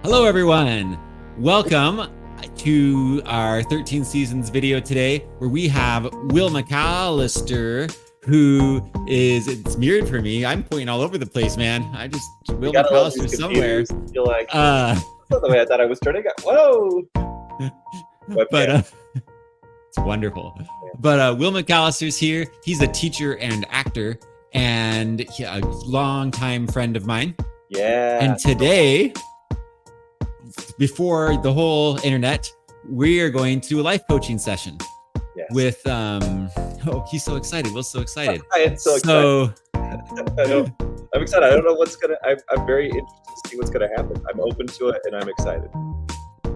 Hello, everyone. Welcome to our 13 Seasons video today, where we have Will McAllister, who is, it's mirrored for me. I'm pointing all over the place, man. Will gotta love these McAllister somewhere. computers. You're like, Uh, that's not the way I thought I was turning out. Whoa! but Webcam. it's wonderful. But Will McAllister's here. He's a teacher and actor, and a longtime friend of mine. Yeah. And today, before the whole internet, we are going to a life coaching session with oh, he's so excited. Will's so excited. I am so excited. I'm excited. I don't know what's gonna. I'm very interested to see what's gonna happen. I'm open to it, and I'm excited.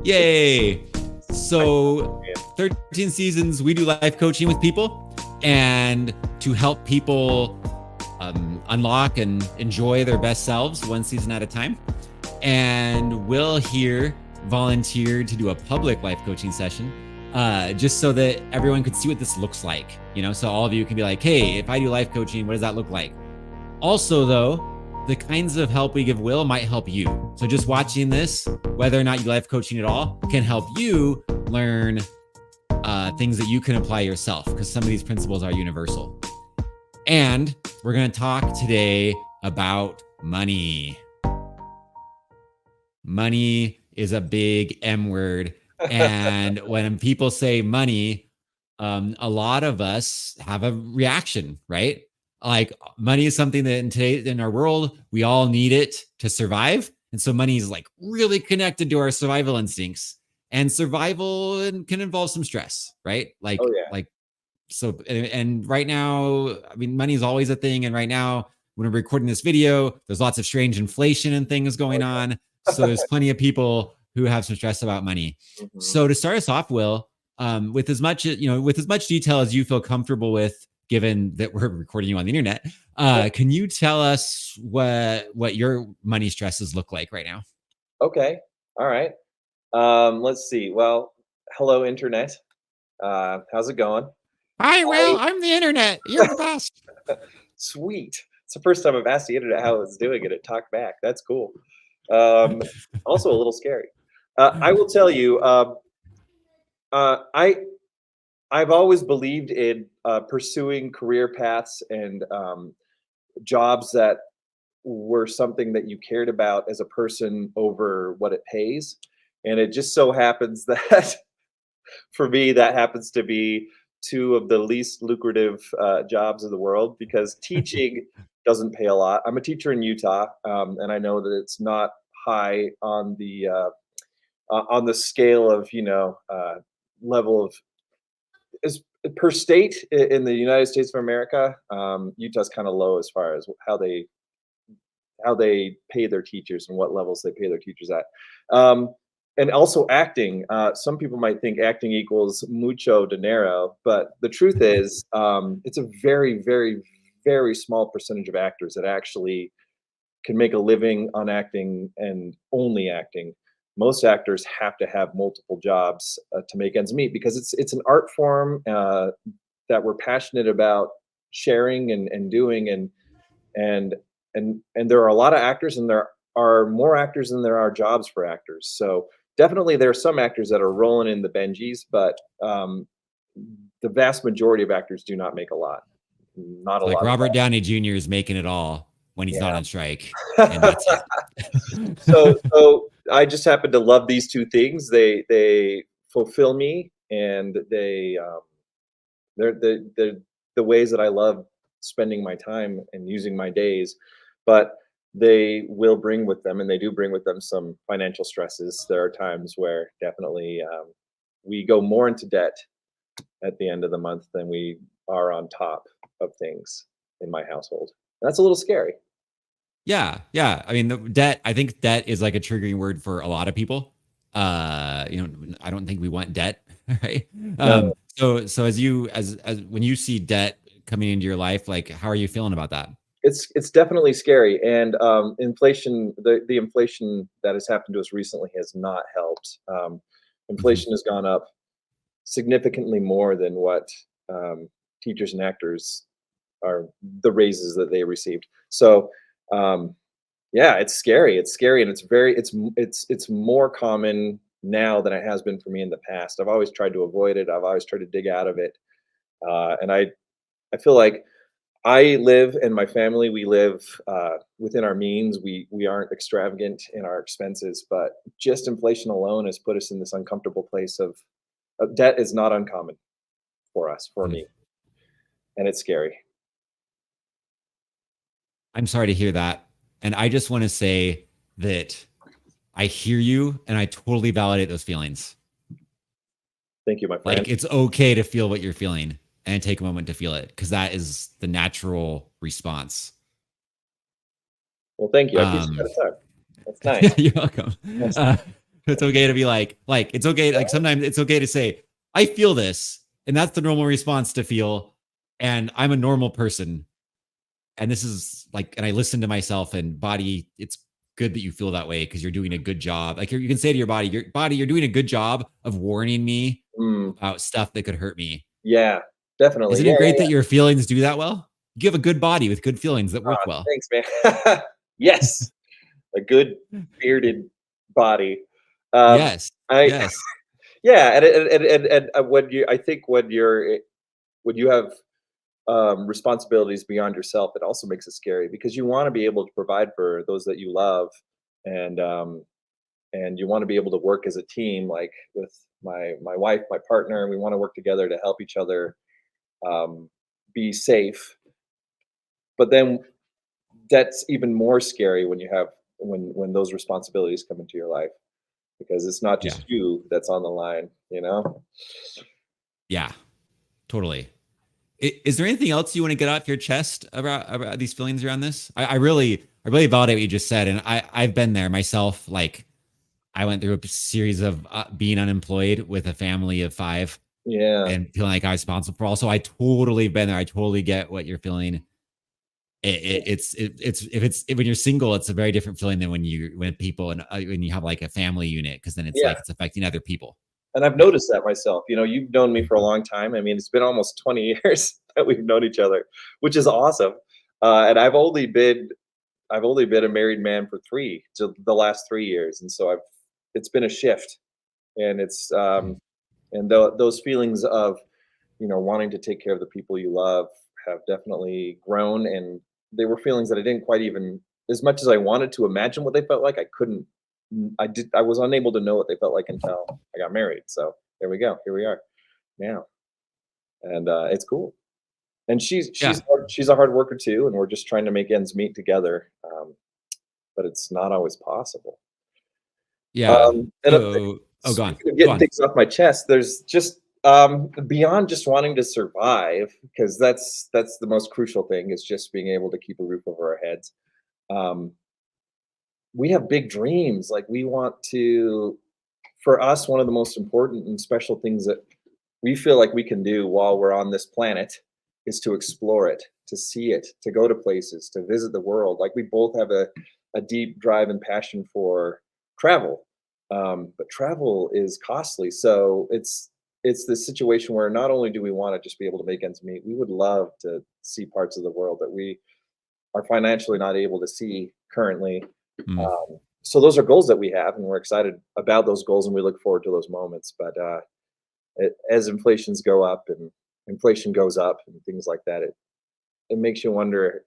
Yay! So 13 seasons, we do life coaching with people, and to help people unlock and enjoy their best selves one season at a time. And Will here volunteered to do a public life coaching session, just so that everyone could see what this looks like. So all of you can be like, hey, if I do life coaching, what does that look like? Also, though, the kinds of help we give Will might help you. So just watching this, whether or not you life coaching at all, can help you learn things that you can apply yourself, because some of these principles are universal. And we're going to talk today about money. Money is a big M word. And when people say money, a lot of us have a reaction, right? Like, money is something that in our world, we all need it to survive. And so money is like really connected to our survival instincts, and survival can involve some stress, right? Like, so, and right now, I mean, money is always a thing. And right now, when we're recording this video, there's lots of strange inflation and things going on. So there's plenty of people who have some stress about money. Mm-hmm. So to start us off, Will, with as much detail as you feel comfortable with, given that we're recording you on the internet, can you tell us what your money stresses look like right now? Okay. All right. Let's see. Well, hello, internet. How's it going? Hi, Will. I'm the internet. You're the best. Sweet. It's the first time I've asked the internet how it's doing, and it talked back. That's cool. Also a little scary. I will tell you, I've always believed in pursuing career paths and jobs that were something that you cared about as a person over what it pays. And it just so happens that for me, that happens to be two of the least lucrative jobs in the world, because teaching doesn't pay a lot. I'm a teacher in Utah, and I know that it's not high on the scale of level of is per state in the United States of America. Utah's kind of low as far as how they pay their teachers and what levels they pay their teachers at. And also acting. Some people might think acting equals mucho dinero, but the truth is, it's a very, very, very small percentage of actors that actually can make a living on acting and only acting. Most actors have to have multiple jobs to make ends meet, because it's an art form that we're passionate about sharing and doing, and there are a lot of actors, and there are more actors than there are jobs for actors. So definitely there are some actors that are rolling in the Benjis, but the vast majority of actors do not make a lot. Not a lot. Like Robert Downey Jr. is making it all when he's not on strike. And that's it. So I just happen to love these two things. They fulfill me, and they're the ways that I love spending my time and using my days. But they will bring with them, and they do bring with them, some financial stresses. There are times where definitely we go more into debt at the end of the month than we are on top of things in my household. That's a little scary. Yeah. I mean, I think debt is like a triggering word for a lot of people. I don't think we want debt, right? No. So as when you see debt coming into your life, like, how are you feeling about that? It's definitely scary, and inflation. The inflation that has happened to us recently has not helped. Inflation has gone up significantly more than what teachers and actors are, the raises that they received. So Yeah, it's scary. It's scary, and it's more common now than it has been for me in the past. I've always tried to avoid it. I've always tried to dig out of it, and I feel like I live and my family, we live within our means. We aren't extravagant in our expenses, but just inflation alone has put us in this uncomfortable place of debt is not uncommon for us, for Mm. me, and it's scary. I'm sorry to hear that. And I just want to say that I hear you and I totally validate those feelings. Thank you, my friend. Like it's okay to feel what you're feeling and take a moment to feel it because that is the natural response. Well, thank you. I appreciate Um, the time. That's nice. you're welcome. Yes. It's okay to be like it's okay. Like sometimes it's okay to say, I feel this, and that's the normal response to feel. And I'm a normal person, and this is like, and I listen to myself and body. It's good that you feel that way because you're doing a good job. Like you can say to your body, you're doing a good job of warning me Mm, about stuff that could hurt me. yeah, definitely. Isn't Yeah, it yeah, great yeah. that your feelings do that well? You have a good body with good feelings that work well. Thanks, man. Yes, a good bearded body. Um, Yes. I Yes. yeah, and when you I think when you have responsibilities beyond yourself, it also makes it scary because you want to be able to provide for those that you love, and you want to be able to work as a team, like with my wife, my partner. We want to work together to help each other um, be safe. But then that's even more scary when you have when those responsibilities come into your life because it's not Yeah. just you that's on the line, you know? Yeah. Totally. Is there anything else you want to get off your chest about these feelings around this? I really validate what you just said, and I've been there myself. Like I went through a series of being unemployed with a family of five Yeah. and feeling like I was responsible for. Also, I totally been there. I totally get what you're feeling. It's if when you're single, it's a very different feeling than when people and when you have like a family unit because then it's Yeah. like it's affecting other people. And I've Yeah, noticed that myself. You know, you've known me for a long time. I mean, it's been almost 20 years that we've known each other, which is awesome. And I've only been a married man for the last 3 years, and so I've it's been a shift, and it's mm, and those feelings of wanting to take care of the people you love have definitely grown, and they were feelings that I didn't quite even as much as I wanted to imagine what they felt like. I couldn't. I was unable to know what they felt like until I got married. So there we go. Here we are now, and it's cool. And yeah, she's a hard worker too, and we're just trying to make ends meet together. But it's not always possible. yeah. And Oh, go on, speaking of go getting on. things off my chest, there's just beyond just wanting to survive, because that's the most crucial thing is just being able to keep a roof over our heads. Um, we have big dreams. Like we want to, for us, one of the most important and special things that we feel like we can do while we're on this planet is to explore it, to see it, to go to places, to visit the world. Like we both have a deep drive and passion for travel, but travel is costly. So it's this situation where not only do we want to just be able to make ends meet, we would love to see parts of the world that we are financially not able to see currently. Mm, So those are goals that we have, and we're excited about those goals, and we look forward to those moments. But as inflations go up and inflation goes up and things like that, it makes you wonder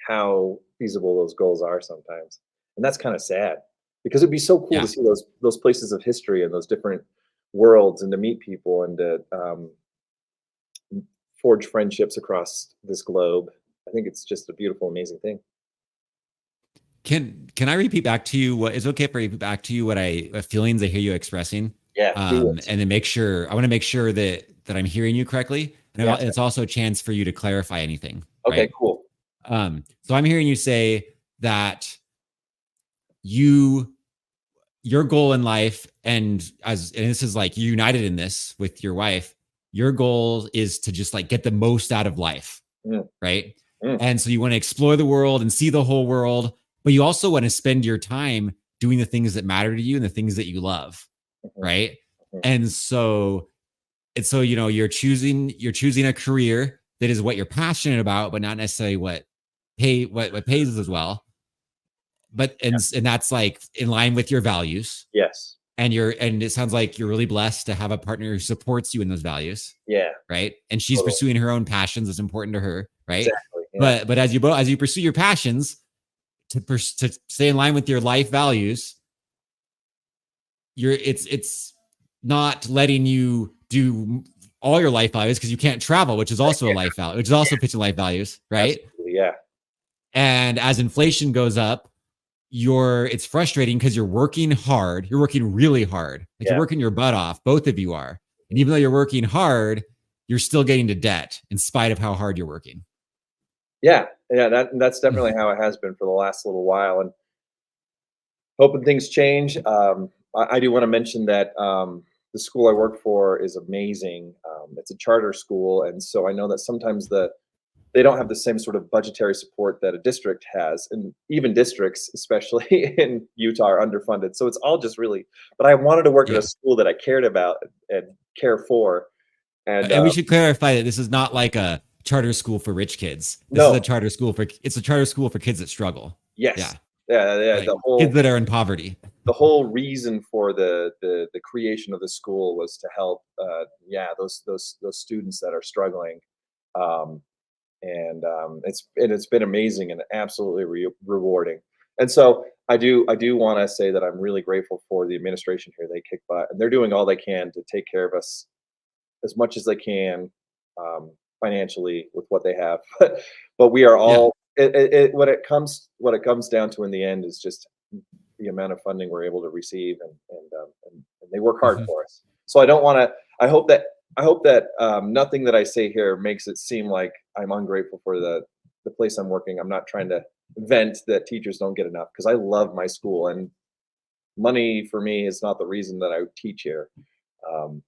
how feasible those goals are sometimes, and that's kind of sad because it'd be so cool to yeah. see those places of history and those different worlds and to meet people and to forge friendships across this globe. I think it's just a beautiful, amazing thing. Can I repeat back to you what is okay if I repeat back to you what feelings I hear you expressing? Yeah, do it. And then I want to make sure that I'm hearing you correctly. Yeah. And it's also a chance for you to clarify anything, Okay. right? Cool. So I'm hearing you say that you your goal in life and this is like you united in this with your wife, your goal is to just like get the most out of life, Mm, right? mm, And so you want to explore the world and see the whole world, but you also want to spend your time doing the things that matter to you and the things that you love, mhm, right? mhm. And so it's so you're choosing a career that is what you're passionate about, but not necessarily what pays as well. but and that's like in line with your values. Yes. And it sounds like you're really blessed to have a partner who supports you in those values, Yeah. right? And she's Totally. pursuing her own passions that's important to her, right? Exactly. Yeah. But as you pursue your passions to stay in line with your life values, it's not letting you do all your life values because you can't travel, which is also a life value, which is also pitching life values, right? Absolutely. Yeah. And as inflation goes up, it's frustrating because you're working hard. You're working really hard. Like you're Yeah. working your butt off. Both of you are. And even though you're working hard, you're still getting to debt in spite of how hard you're working. Yeah. Yeah. That's definitely how it has been for the last little while. And hoping things change. I do want to mention that the school I work for is amazing. It's a charter school, and so I know that sometimes they don't have the same sort of budgetary support that a district has, and even districts, especially in Utah, are underfunded. So it's all just really. But I wanted to work at a Yeah. school that I cared about and care for, and And we should clarify that this is not like a charter school for rich kids. This is no, a charter school for kids that struggle. yes, Yeah. yeah, yeah. Like kids that are in poverty. The whole reason for the creation of the school was to help those students that are struggling, um, and it's been amazing and absolutely rewarding. And so I do want to say that I'm really grateful for the administration here. They kick butt and they're doing all they can to take care of us as much as they can, financially with what they have. But we are Yeah. all what it comes down to in the end is just the amount of funding we're able to receive, and they work hard Mhm. for us. So I don't want to. I hope that nothing that I say here makes it seem like I'm ungrateful for the place I'm working. I'm not trying to vent that teachers don't get enough because I love my school, and money for me is not the reason that I teach here. Um,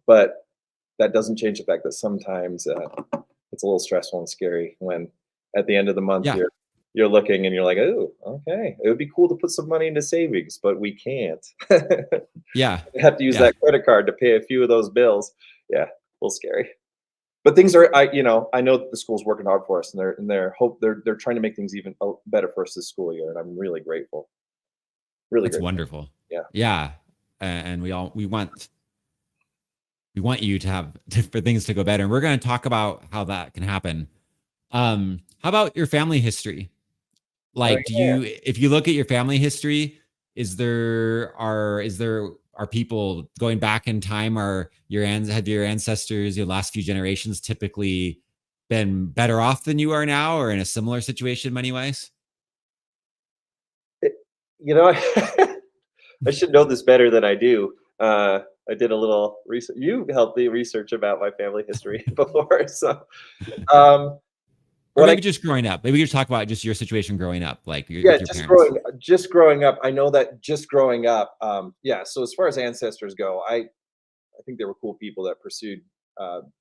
but that doesn't change the fact that sometimes it's a little stressful and scary when at the end of the month Yeah. you're looking and you're like, oh, okay, it would be cool to put some money into savings, but we can't. Yeah. Have to use Yeah. that credit card to pay a few of those bills. Yeah, a little scary. But things are, I know that the school's working hard for us, and they're trying to make things even better for us this school year, and I'm really grateful. Really That's grateful. wonderful. Yeah. Yeah. And we want you to have for things to go better. And we're going to talk about how that can happen. How about your family history? Oh Like, yeah. if you look at your family history, is there are people going back in time? Have your ancestors, your last few generations, typically been better off than you are now, or in a similar situation, money wise? It, you know, I should know this better than I do. I did a little research. You helped me research about my family history before, so um, Or what I maybe just growing up. Maybe we could talk about just your situation growing up, like yeah, with your parents. just growing up. I know that just growing up. Yeah. So as far as ancestors go, I think they were cool people that pursued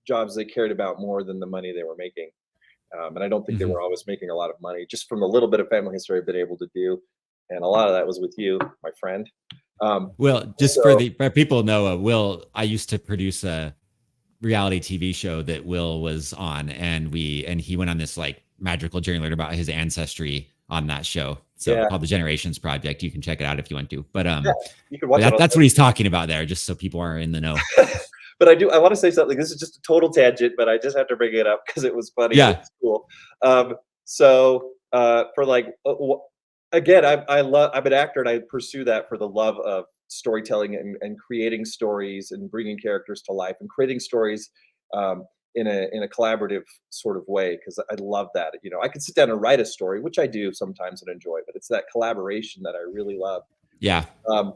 jobs they cared about more than the money they were making. And I don't think they Mhm. were always making a lot of money. Just from the little bit of family history I've been able to do, and a lot of that was with you, my friend. Um, Well, just so for people know, Will, I used to produce a reality TV show that Will was on, and he went on this like magical journey, learn about his ancestry on that show. So yeah, called the Generations Project. You can check it out if you want to. yeah, you can watch it on. That's what he's talking about there, just so people are in the know. But I want to say something. This is just a total tangent, but I just have to bring it up because it was funny and Yeah. it's cool. For like, again, I'm an actor and I pursue that for the love of storytelling and creating stories and bringing characters to life and creating stories um, in a collaborative sort of way because I love that. I could sit down and write a story, which I do sometimes and enjoy, but it's that collaboration that I really love. Yeah. Um,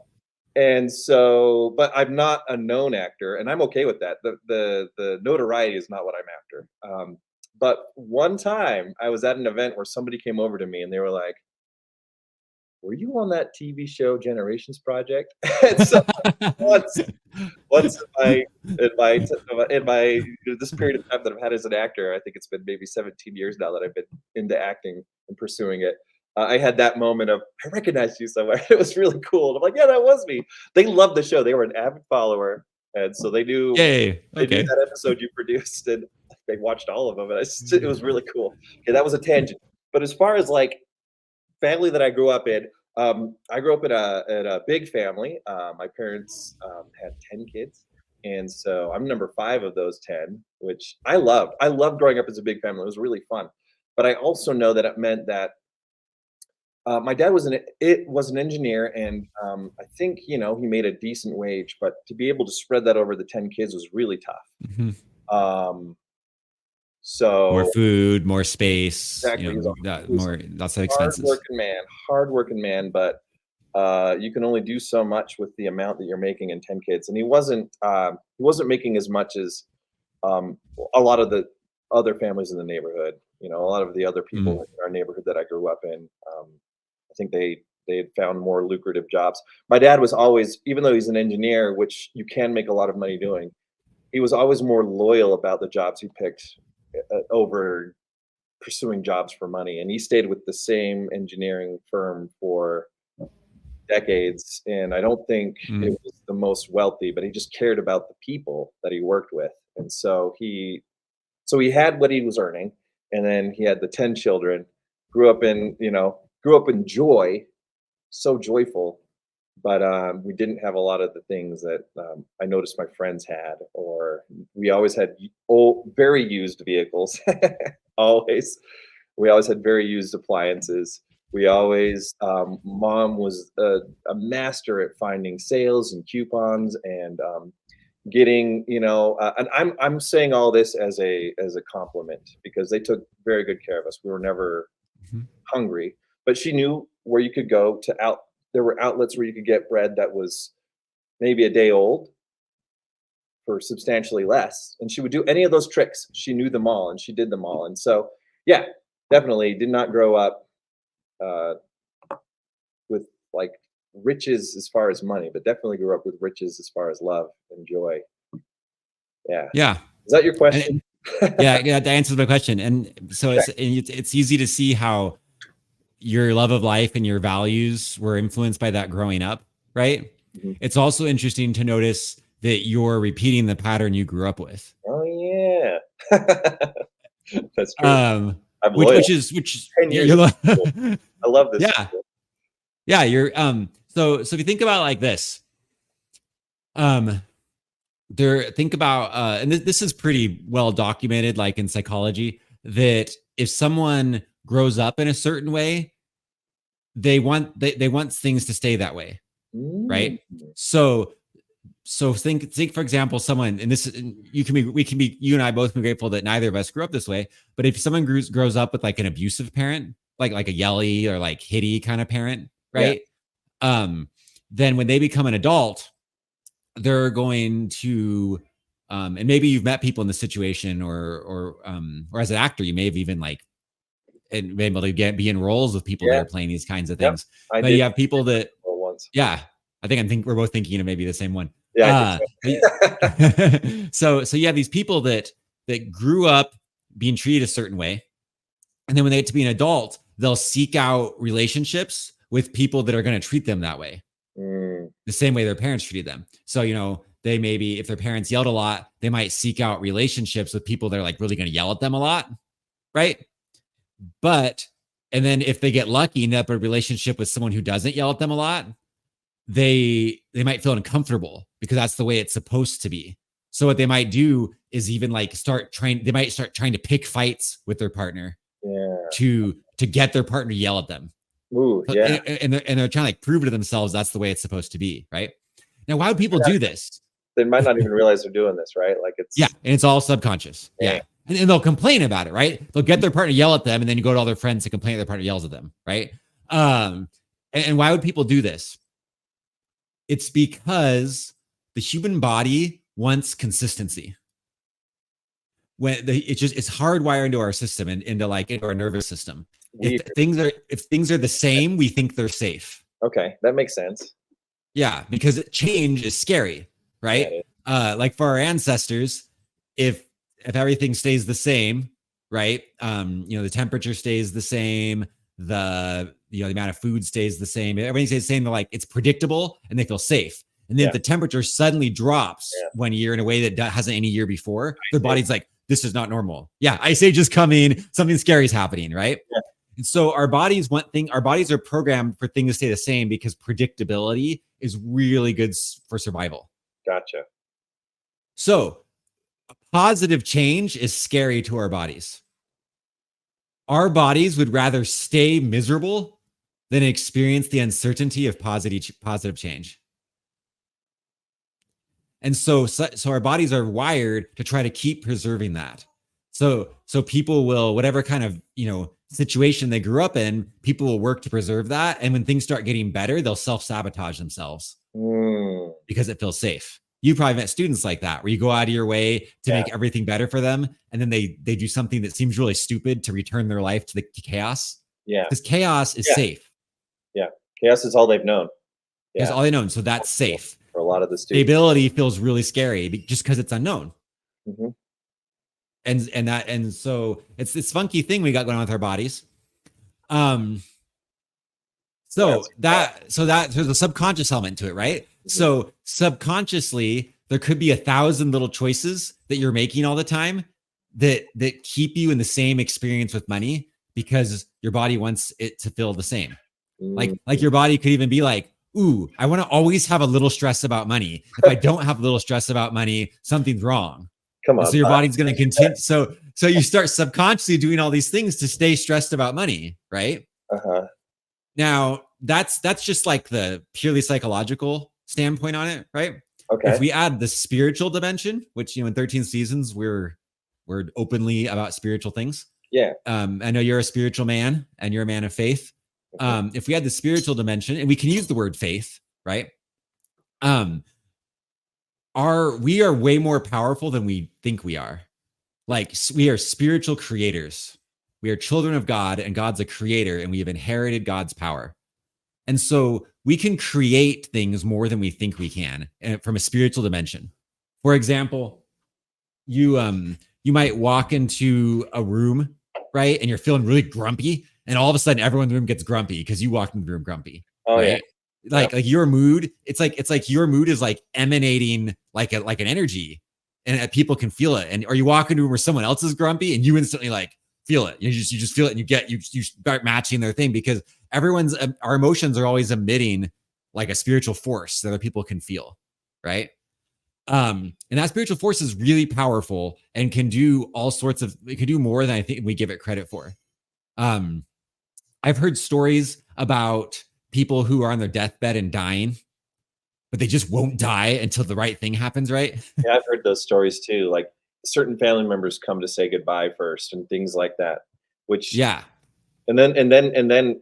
and so, but I'm not a known actor, and I'm okay with that. The notoriety is not what I'm after. But one time I was at an event where somebody came over to me and they were like, "Were you on that TV show Generations Project?" And so once once in my this period of time that I've had as an actor, I think it's been maybe 17 years now that I've been into acting and pursuing it. I had that moment of I recognized you somewhere. It was really cool. And I'm like, yeah, that was me. They loved the show. They were an avid follower, and so Yay. they knew Okay. that episode you produced, and they watched all of them. And it was really cool. Okay, that was a tangent. But as far as like family that I grew up in, I grew up in a big family. My parents had 10 kids, and so I'm number five of those 10, which I loved. I loved growing up as a big family. It was really fun, but I also know that it meant that my dad was an engineer, and I think he made a decent wage, but to be able to spread that over the 10 kids was really tough. Mhm. Um, More so food, more space, exactly, that he was more lots of a expenses. hardworking man, but you can only do so much with the amount that you're making in 10 kids, and he wasn't making as much as um, a lot of the other families in the neighborhood. A lot of the other people Mm, in our neighborhood that I grew up in. I think they had found more lucrative jobs. My dad was always, even though he's an engineer, which you can make a lot of money doing, he was always more loyal about the jobs he picked over pursuing jobs for money. And he stayed with the same engineering firm for decades. And I don't think it mm, was the most wealthy, but he just cared about the people that he worked with. And so he had what he was earning, and then he had the 10 children, grew up in joy, so joyful, but we didn't have a lot of the things that I noticed my friends had, or we always had old, very used vehicles. Always. We always had very used appliances. We always, mom was a master at finding sales and coupons and getting, and I'm saying all this as a compliment because they took very good care of us. We were never mhm. hungry, but she knew where you could go to out. There were outlets where you could get bread that was maybe a day old for substantially less, and she would do any of those tricks. She knew them all, and she did them all. And so, yeah, definitely did not grow up uh, with like riches as far as money, but definitely grew up with riches as far as love and joy. Yeah, Yeah, is that your and question? yeah, that answers my question. And so Okay. it's easy to see how your love of life and your values were influenced by that growing up, right? Mhm. It's also interesting to notice that you're repeating the pattern you grew up with. Oh yeah, that's true. Um, I'm which loyal. which is which 10 years you're of school. I love this yeah, school. yeah, you're so if you think about it like this, um there think about and this is pretty well documented like in psychology that if someone grows up in a certain way, they want things to stay that way, Mm. right? So think for example someone, and this you can be we can be you and I both be grateful that neither of us grew up this way, but if someone grows up with like an abusive parent, like a yelly or like hitty kind of parent, Yeah, right? um then when they become an adult, they're going to and maybe you've met people in this situation, or as an actor you may have even like and been able to be in roles with people that yeah, are playing these kinds of yep. things. I But did you have people that well once. yeah, I think we're both thinking of maybe the same one. Yeah, I think so. So you have these people that grew up being treated a certain way, and then when they get to be an adult, they'll seek out relationships with people that are going to treat them that way, Mm, the same way their parents treated them. So, they maybe, if their parents yelled a lot, they might seek out relationships with people that are like really going to yell at them a lot. Right. But, and then if they get lucky and end up in a relationship with someone who doesn't yell at them a lot, they might feel uncomfortable because that's the way it's supposed to be. So what they might do is even like they might start trying to pick fights with their partner yeah. to get their partner to yell at them. Ooh, So, yeah. and they're trying to like prove to themselves that's the way it's supposed to be. Right. Now, why would people do this? They might not even realize they're doing this, right? Like Yeah, it's and it's all subconscious. dang. Yeah. And they'll complain about it, right? They'll get their partner to yell at them, and then you go to all their friends to complain their partner yells at them, right? And why would people do this? It's because the human body wants consistency. It's hardwired into our system and into our nervous system. If We things are the same, we think they're safe. Okay, that makes sense. Yeah, because change is scary, Yeah, right? it Like for our ancestors, if everything stays the same, right? The temperature stays the same, the amount of food stays the same, everything stays the same. They're like it's predictable and they feel safe. And then yeah, if the temperature suddenly drops yeah. one year in a way that hasn't any year before, their See? body's like, this is not normal. Yeah, ice age is coming. Something scary is happening, right? Yeah. And so our bodies our bodies are programmed for things to stay the same because predictability is really good for survival. Gotcha. So positive change is scary to our bodies. Our bodies would rather stay miserable than experience the uncertainty of positive change. And so our bodies are wired to try to keep preserving that. So people will, whatever kind of, situation they grew up in, people will work to preserve that. And when things start getting better, they'll self-sabotage themselves because it feels safe. You probably met students like that, where you go out of your way to make everything better for them. And then they do something that seems really stupid to return their life to the chaos. Yeah. Because chaos is safe. Yeah. Chaos is all they've known. It's all they know. So that's safe. For a lot of the students. Stability feels really scary just because it's unknown. Mm-hmm. And so it's this funky thing we got going on with our bodies. So there's a subconscious element to it, right? Mm-hmm. So subconsciously, there could be 1,000 little choices that you're making all the time that keep you in the same experience with money because your body wants it to feel the same. Mm-hmm. Like your body could even be like, ooh, I want to always have a little stress about money. If I don't have a little stress about money, something's wrong. Come on. So your body's going to continue. So you start subconsciously doing all these things to stay stressed about money, right? Uh-huh. Now that's just like the purely psychological standpoint on it, right? Okay. If we add the spiritual dimension, which in 13 seasons we're openly about spiritual things. Yeah. I know you're a spiritual man and you're a man of faith. If we had the spiritual dimension, and we can use the word faith, right? We are way more powerful than we think we are. Like, we are spiritual creators. We are children of God, and God's a creator, and we have inherited God's power. And so we can create things more than we think we can from a spiritual dimension. For example, you might walk into a room, right? And you're feeling really grumpy, and all of a sudden everyone in the room gets grumpy because you walked in the room grumpy. Oh, right? Yeah. Like your mood, it's like your mood is like emanating like an energy, and people can feel it. And or you walk into a room where someone else is grumpy, and you instantly like feel it. You just feel it, and you start matching their thing because our emotions are always emitting like a spiritual force that other people can feel, right? And that spiritual force is really powerful and can do all sorts of. It can do more than I think we give it credit for. I've heard stories about people who are on their deathbed and dying, but they just won't die until the right thing happens, right? Yeah, I've heard those stories too. Like certain family members come to say goodbye first and things like that. Which and then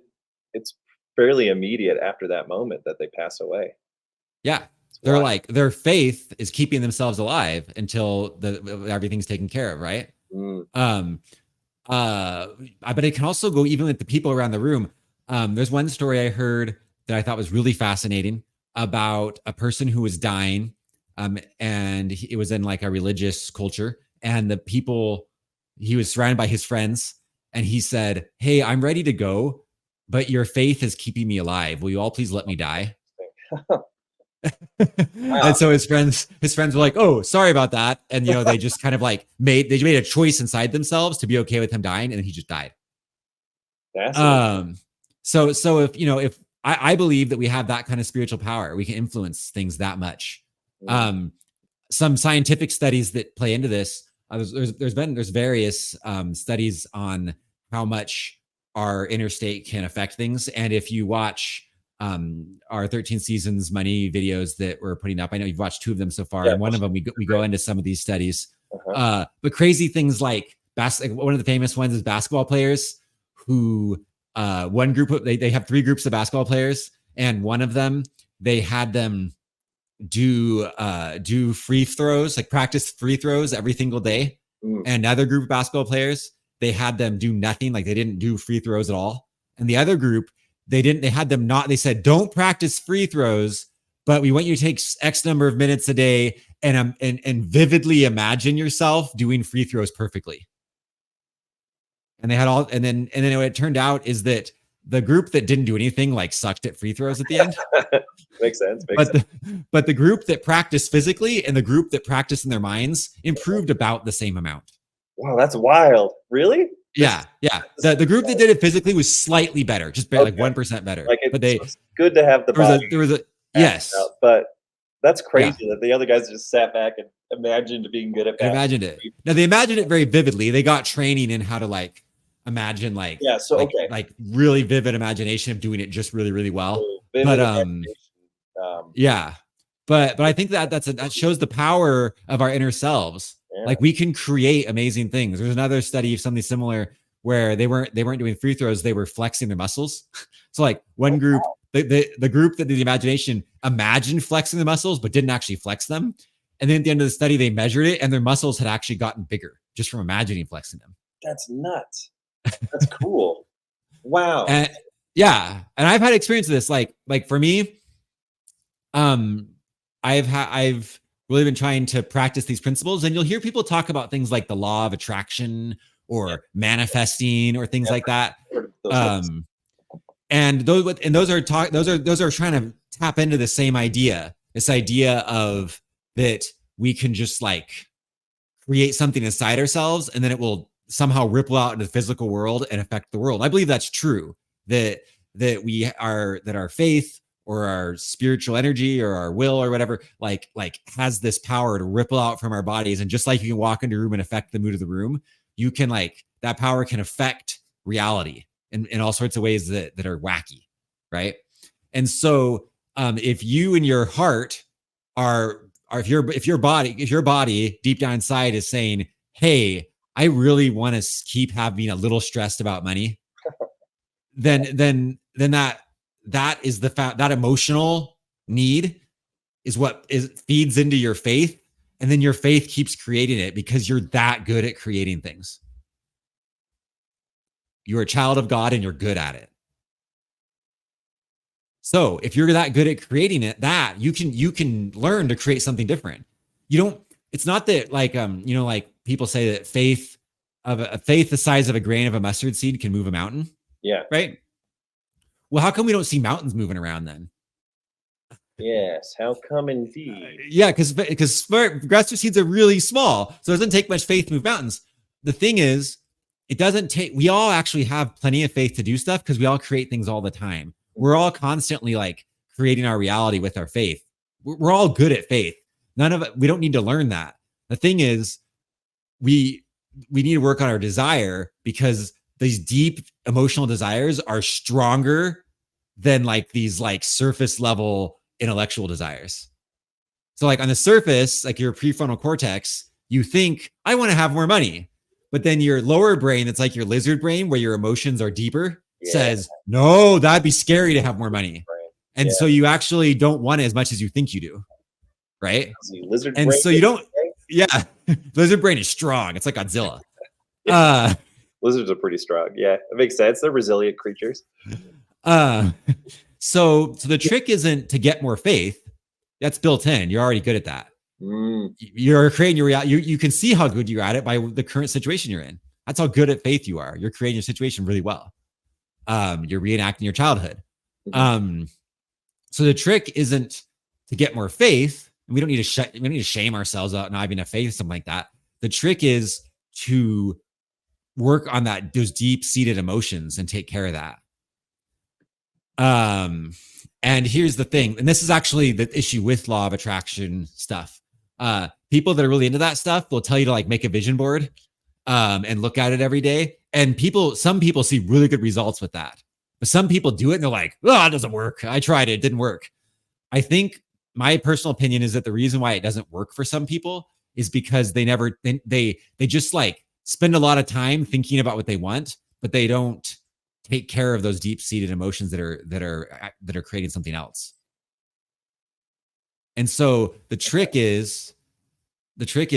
it's fairly immediate after that moment that they pass away. Yeah. They're like, their faith is keeping themselves alive until everything's taken care of, right? But it can also go even with the people around the room. There's one story I heard that I thought was really fascinating about a person who was dying, and it was in like a religious culture, and he was surrounded by his friends, and he said, "Hey, I'm ready to go, but your faith is keeping me alive. Will you all please let me die?" And so his friends were like, "Oh, sorry about that," and they just kind of like made a choice inside themselves to be okay with him dying, and then he just died. So if I believe that we have that kind of spiritual power, we can influence things that much. Some scientific studies that play into this. There's various studies on how much our interstate can affect things, and if you watch our 13 seasons money videos that we're putting up, I know you've watched 2 of them so far, and one of them we go into some of these studies. But crazy things like one of the famous ones is basketball players who. One group they have 3 groups of basketball players, and one of them they had them do free throws, like practice free throws every single day. And another group of basketball players, they had them do nothing, like they didn't do free throws at all. And the other group, they said, don't practice free throws, but we want you to take X number of minutes a day and vividly imagine yourself doing free throws perfectly. And they had and then what it turned out is that the group that didn't do anything like sucked at free throws at the end. Makes sense. But the group that practiced physically and the group that practiced in their minds improved about the same amount. Wow, that's wild. Really? This Yeah, yeah. this The group that did it physically was slightly better, just like okay. 1% better. Like, But so it's good to have the body there was a act yes, out, but that's yeah. crazy that the other guys just sat back and imagined being good at And math. imagined it. Now they imagined it very vividly. They got training in how to like imagine Yeah, so okay. like really vivid imagination of doing it just really really well. So But vivid imagination. yeah. But I think that that shows the power of our inner selves. Yeah. Like we can create amazing things. There's another study of something similar where they weren't doing free throws, they were flexing their muscles. So like one group, the group that did the imagination imagined flexing the muscles but didn't actually flex them. And then at the end of the study, they measured it and their muscles had actually gotten bigger just from imagining flexing them. That's nuts. That's cool. Wow. And yeah, and I've had experience with this. Like for me, um, I've really been trying to practice these principles, and you'll hear people talk about things like the law of attraction Yeah, or manifesting or things yeah, like that. heard of those ones. Um, and those are trying to tap into the same idea, this idea of that we can just like create something inside ourselves and then it will somehow ripple out into the physical world and affect the world. I believe that's true, that that our faith or our spiritual energy or our will or whatever like has this power to ripple out from our bodies. And just like you can walk into a room and affect the mood of the room, you can like that power can affect reality in all sorts of ways that are wacky, right? And so if you in your heart are if your body deep down inside is saying, hey, I really want to keep having a little stressed about money, then that is that emotional need is what is feeds into your faith, and then your faith keeps creating it because you're that good at creating things. You're a child of God and you're good at it. So if you're that good at creating it, that you can learn to create something different. You don't. It's not that like like people say that faith the size of a grain of a mustard seed can move a mountain, Yeah. right? Well, how come we don't see mountains moving around then? Yes. How come indeed? Yeah, because grassroots seeds are really small, so it doesn't take much faith to move mountains. The thing is, it doesn't take. We all actually have plenty of faith to do stuff because we all create things all the time. We're all constantly like creating our reality with our faith. We're all good at faith. None of it. We don't need to learn that. The thing is, we need to work on our desire because these deep emotional desires are stronger than like these like surface level intellectual desires. So like on the surface, like your prefrontal cortex, you think, I want to have more money. But then your lower brain, it's like your lizard brain where your emotions are deeper, Yeah. says, no, that'd be scary to have more money. Right. And Yeah. so you actually don't want it as much as you think you do. Right. See, lizard And brain. so you don't, yeah, lizard brain is strong. It's like Godzilla. Lizards are pretty strong. Yeah, it makes sense. They're resilient creatures. So the trick isn't to get more faith. That's built in. You're already good at that. You're creating your reality. You can see how good you're at it by the current situation you're in. That's how good at faith you are. You're creating your situation really well. You're reenacting your childhood. So the trick isn't to get more faith. And we don't need to shame ourselves out not having enough faith, something like that. The trick is to work on those deep-seated emotions and take care of that. And here's the thing, and this is actually the issue with law of attraction stuff. People that are really into that stuff will tell you to like make a vision board and look at it every day. And some people see really good results with that. But some people do it and they're like, oh, it doesn't work. I tried it. It didn't work. I think my personal opinion is that the reason why it doesn't work for some people is because they just like spend a lot of time thinking about what they want, but they don't take care of those deep-seated emotions that are creating something else. And so the trick is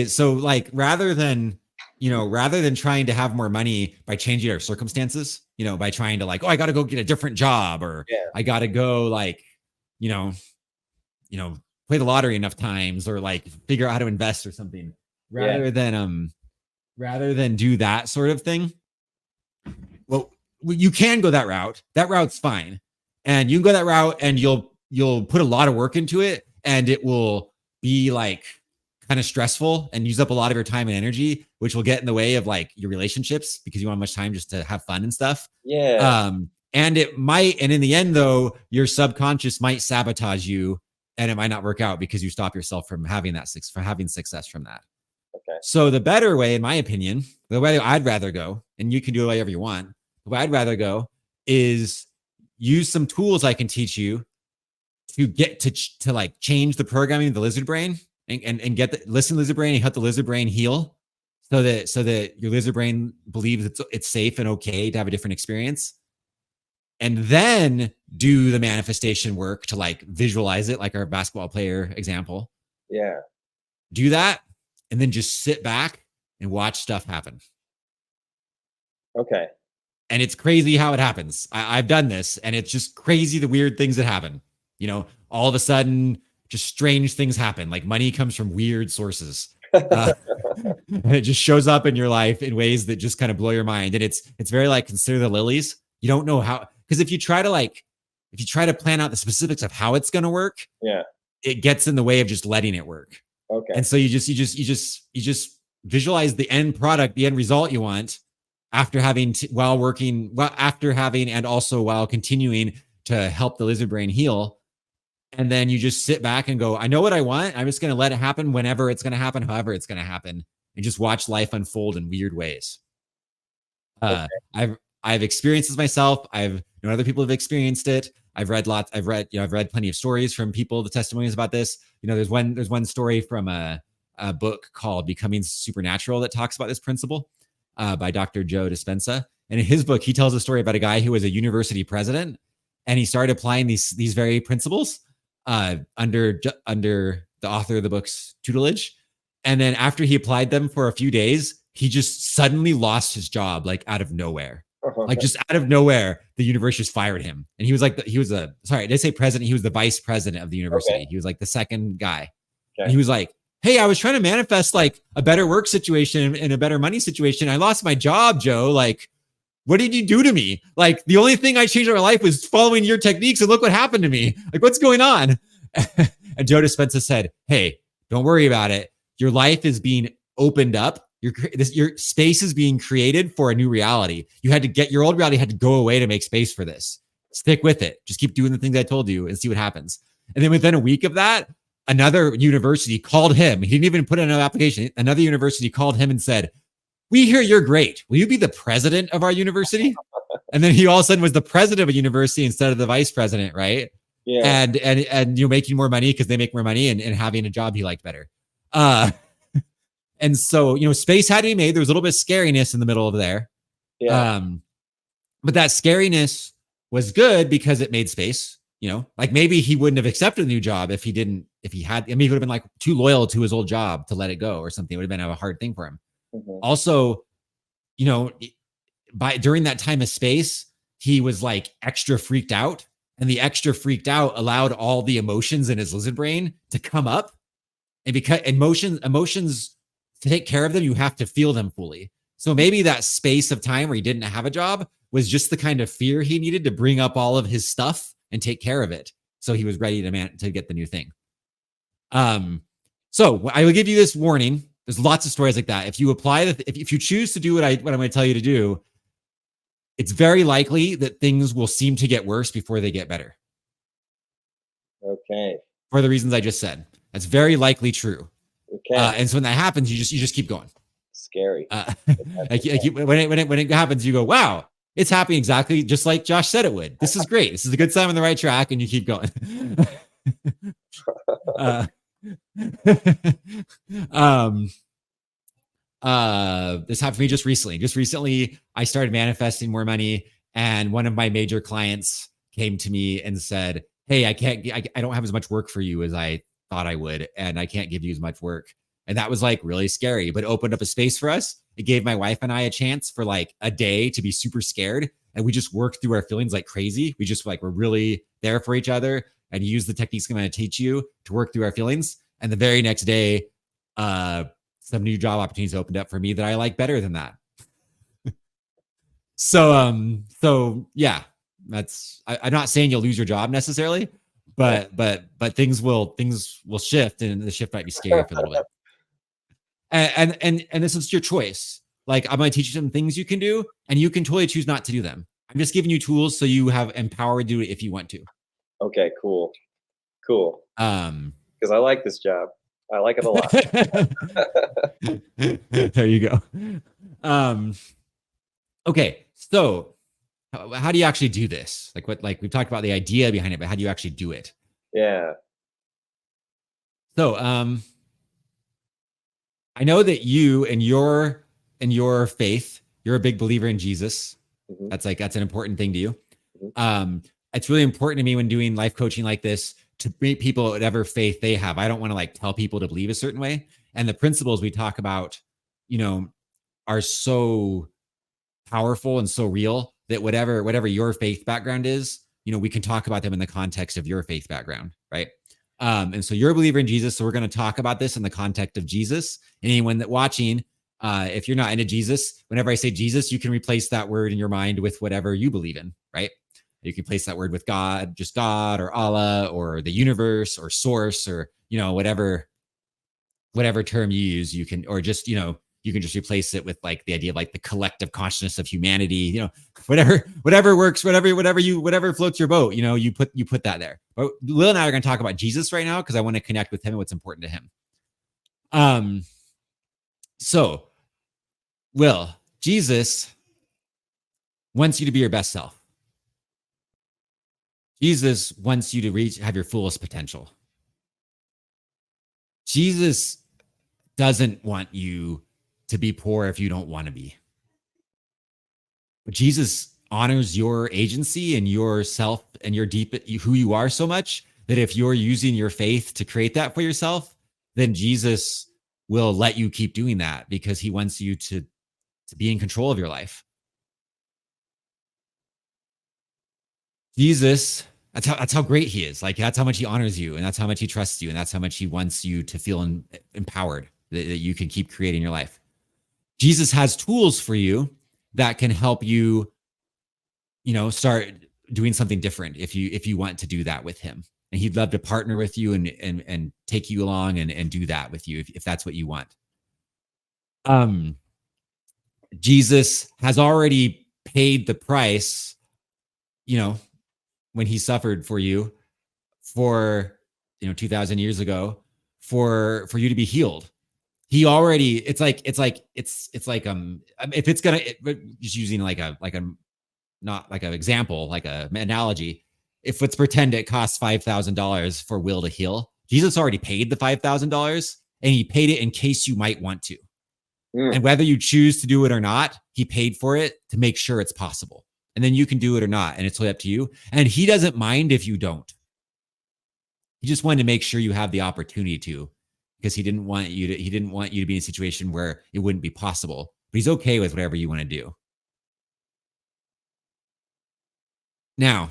so like rather than trying to have more money by changing our circumstances, by trying to like, oh, I got to go get a different job, or I got to go like, play the lottery enough times, or like figure out how to invest or something, rather than do that sort of thing. Well, you can go that route. That route's fine. And you can go that route and you'll put a lot of work into it and it will be like kind of stressful and use up a lot of your time and energy, which will get in the way of like your relationships because you don't have much time just to have fun and stuff. Yeah. And it might, and in the end though, your subconscious might sabotage you and it might not work out because you stop yourself from having that from having success from that. Okay. So the better way, in my opinion, the way I'd rather go, and you can do it whatever you want, the way I'd rather go is use some tools I can teach you to get to like change the programming of the lizard brain and get the listen to the lizard brain and help the lizard brain heal so that your lizard brain believes it's safe and okay to have a different experience. And then do the manifestation work to like visualize it, like our basketball player example. Yeah. Do that and then just sit back and watch stuff happen. Okay. And it's crazy how it happens. I've done this and it's just crazy the weird things that happen. You know, all of a sudden, just strange things happen. Like money comes from weird sources. And it just shows up in your life in ways that just kind of blow your mind. And it's very like consider the lilies. You don't know how, because if you try to plan out the specifics of how it's going to work, yeah, it gets in the way of just letting it work. Okay. And so you just visualize the end product, the end result you want after having and also while continuing to help the lizard brain heal. And then you just sit back and go, I know what I want. I'm just going to let it happen whenever it's going to happen, however it's going to happen, and just watch life unfold in weird ways. Okay. I've experienced this myself. I've known other people have experienced it. I've read plenty of stories from people, the testimonies about this. You know, there's one story from a book called Becoming Supernatural that talks about this principle by Dr. Joe Dispenza. And in his book, he tells a story about a guy who was a university president, and he started applying these very principles under the author of the book's tutelage. And then after he applied them for a few days, he just suddenly lost his job, like out of nowhere. Like just out of nowhere, the university just fired him. And he was like, he was the vice president of the university. Okay. He was like the second guy. Okay. And he was like, hey, I was trying to manifest like a better work situation and a better money situation. I lost my job, Joe. Like, what did you do to me? Like, the only thing I changed in my life was following your techniques, and look what happened to me. Like, what's going on? And Joe Dispenza said, hey, don't worry about it. Your life is being opened up. Your space is being created for a new reality. Your old reality had to go away to make space for this. Stick with it. Just keep doing the things I told you and see what happens. And then within a week of that, another university called him. He didn't even put in an application. Another university called him and said, we hear you're great. Will you be the president of our university? And then he all of a sudden was the president of a university instead of the vice president, right? Yeah. And you're making more money because they make more money and having a job he liked better. And so, space had to be made. There was a little bit of scariness in the middle of there. Yeah. But that scariness was good because it made space, like maybe he wouldn't have accepted a new job if he would have been like too loyal to his old job to let it go or something. It would have been a hard thing for him. Mm-hmm. Also, during that time of space, he was like extra freaked out, and the extra freaked out allowed all the emotions in his lizard brain to come up. And because emotions to take care of them, you have to feel them fully. So maybe that space of time where he didn't have a job was just the kind of fear he needed to bring up all of his stuff and take care of it. So he was ready to get the new thing. So I will give you this warning. There's lots of stories like that. If you if you choose to do what I'm going to tell you to do, it's very likely that things will seem to get worse before they get better. Okay. For the reasons I just said, that's very likely true. Okay. And so when that happens, you just keep going. Scary. When it happens, you go, wow, it's happening exactly just like Josh said it would. This is great. This is a good sign on the right track, and you keep going. This happened to me just recently. Just recently, I started manifesting more money, and one of my major clients came to me and said, hey, I don't have as much work for you as I thought I would, and I can't give you as much work. And that was like really scary, but it opened up a space for us. It gave my wife and I a chance for like a day to be super scared. And we just worked through our feelings like crazy. We just we're really there for each other and use the techniques I'm going to teach you to work through our feelings. And the very next day, some new job opportunities opened up for me that I like better than that. So yeah, I'm not saying you'll lose your job necessarily, but things will shift, and the shift might be scary for a little bit. And this is your choice. Like, I'm going to teach you some things you can do, and you can totally choose not to do them. I'm just giving you tools so you have empower to do it if you want to. Okay, cool. Cool. Um, Because I like this job. I like it a lot. there you go. Um, okay, so how do you actually do this? Like we've talked about the idea behind it, but how do you actually do it? Yeah. So, I know that you and your faith, you're a big believer in Jesus. Mhm, That's an important thing to you. mhm. Um, it's really important to me when doing life coaching like this to meet people whatever faith they have. I don't want to like tell people to believe a certain way. And the principles we talk about, you know, are so powerful and so real that whatever your faith background is, we can talk about them in the context of your faith background, right? And so you're a believer in Jesus, so we're going to talk about this in the context of Jesus. And anyone that watching, if you're not into Jesus, whenever I say Jesus, you can replace that word in your mind with whatever you believe in, right? You can place that word with God, just God or Allah or the universe or source or whatever term you use, you can, or just, you can just replace it with like the idea of like the collective consciousness of humanity, whatever works, whatever floats your boat, you put that there. But Lil and I are going to talk about Jesus right now because I want to connect with him and what's important to him. So Will, Jesus wants you to be your best self. Jesus wants you to have your fullest potential. Jesus doesn't want you to be poor if you don't want to be. But Jesus honors your agency and yourself and your who you are so much that if you're using your faith to create that for yourself, then Jesus will let you keep doing that because he wants you to be in control of your life. Jesus, that's how great he is. Like that's how much he honors you, and that's how much he trusts you, and that's how much he wants you to feel empowered that you can keep creating your life. Jesus has tools for you that can help you, start doing something different if you want to do that with him. And he'd love to partner with you and take you along and do that with you if that's what you want. Jesus has already paid the price, when he suffered for you for 2000 years ago for you to be healed. He already it's like if it's gonna just using like a not like an example, like a analogy. If let's pretend it costs $5,000 for Will to heal, Jesus already paid the $5,000 and he paid it in case you might want to. And whether you choose to do it or not, he paid for it to make sure it's possible. And then you can do it or not. And it's totally up to you. And he doesn't mind if you don't. He just wanted to make sure you have the opportunity to, because he didn't want you to be in a situation where it wouldn't be possible. But he's okay with whatever you want to do. Now,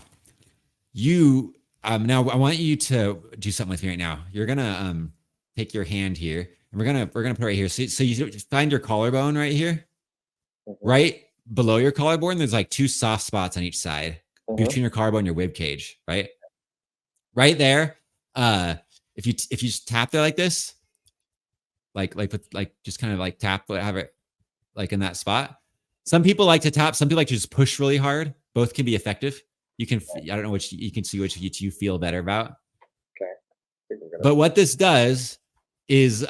now I want you to do something with me right now. You're gonna take your hand here, and we're gonna put it right here. So you find your collarbone right here, right below your collarbone. There's like two soft spots on each side between your collarbone and your rib cage, right? Right there. If you just tap there like this, like just kind of like tap, have it like in that spot. Some people like to tap. Some people like to just push really hard. Both can be effective. You can, I don't know which you can see which you feel better about. Okay. But what this does is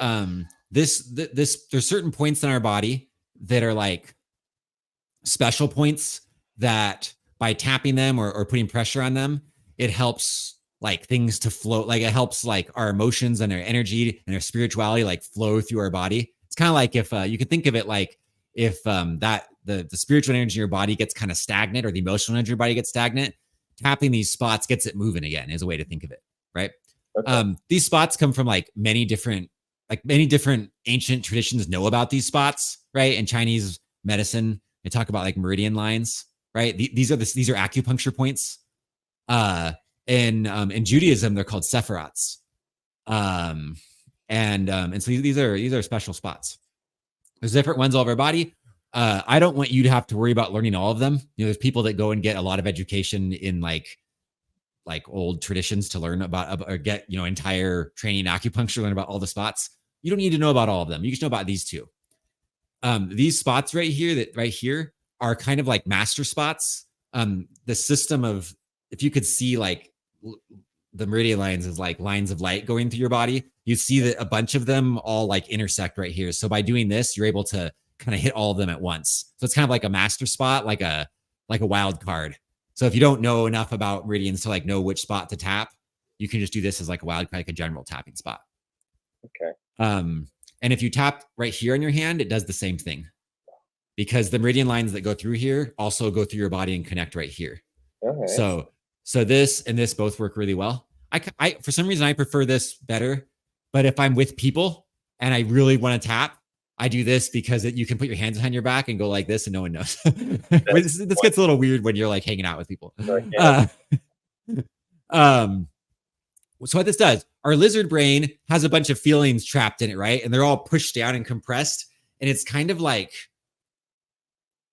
this there's certain points in our body that are like special points that by tapping them or putting pressure on them, it helps like things to flow. Like it helps like our emotions and our energy and our spirituality like flow through our body. It's kind of like if you can think of it like if that the spiritual energy in your body gets kind of stagnant or the emotional energy in your body gets stagnant, tapping these spots gets it moving again is a way to think of it, right? Okay. These spots come from like many different ancient traditions know about these spots, right? In Chinese medicine, they talk about like meridian lines, right? These are acupuncture points. In Judaism, they're called sephirats. And so these are special spots. There's different ones all over our body. I don't want you to have to worry about learning all of them. There's people that go and get a lot of education in like old traditions to learn about or get entire training in acupuncture, learn about all the spots. You don't need to know about all of them. You just know about these two. These spots right here are kind of like master spots. The system of, if you could see like the meridian lines as like lines of light going through your body, you see that a bunch of them all like intersect right here. So by doing this, you're able to kind of hit all of them at once. So it's kind of like a master spot, like a wild card. So if you don't know enough about meridians to like know which spot to tap, you can just do this as like a wild card, like a general tapping spot. Okay. And if you tap right here on your hand, it does the same thing, because the meridian lines that go through here also go through your body and connect right here. Okay. So this and this both work really well. I for some reason I prefer this better, but if I'm with people and I really want to tap, I do this because you can put your hands behind your back and go like this and no one knows. This gets a little weird when you're like hanging out with people. So what this does, our lizard brain has a bunch of feelings trapped in it, right? And they're all pushed down and compressed. And it's kind of like,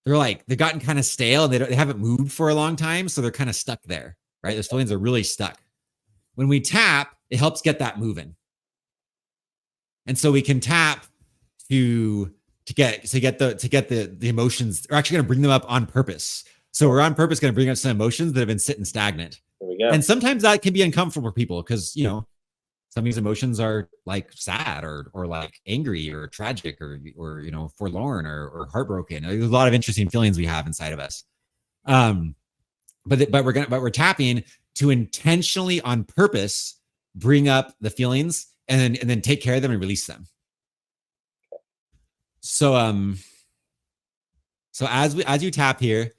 they've gotten kind of stale and they haven't moved for a long time. So they're kind of stuck there, right? Those feelings are really stuck. When we tap, it helps get that moving. And so we can tap to get the emotions. We're actually going to bring them up on purpose. So we're on purpose going to bring up some emotions that have been sitting stagnant. There we go. And sometimes that can be uncomfortable for people because, you know, some of these emotions are like sad or like angry or tragic or you know, forlorn or heartbroken. There's a lot of interesting feelings we have inside of us. But we're tapping to intentionally on purpose bring up the feelings and then take care of them and release them. So as you tap here,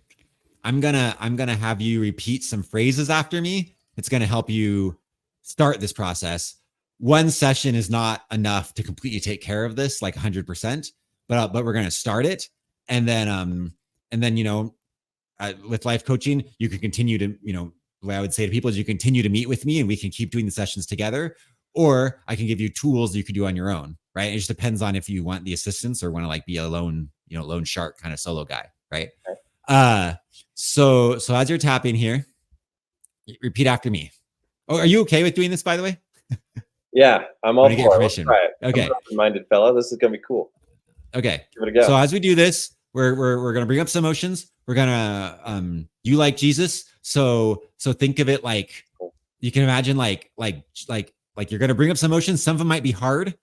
I'm gonna have you repeat some phrases after me. It's gonna help you start this process. One session is not enough to completely take care of this like 100%, but we're gonna start it, and then you know, with life coaching, you can continue to, you know, what I would say to people is you continue to meet with me and we can keep doing the sessions together, or I can give you tools you can do on your own, right? It just depends on if you want the assistance or want to like be a lone shark kind of solo guy, right? So as you're tapping here, repeat after me. Oh, are you okay with doing this, by the way? Yeah, I'm all for it. Let's try it. Okay. I'm an open-minded fella. This is gonna be cool. Okay. Give it a go. So as we do this, we're gonna bring up some emotions. We're gonna you like Jesus. So think of it like you can imagine like you're gonna bring up some emotions. Some of them might be hard,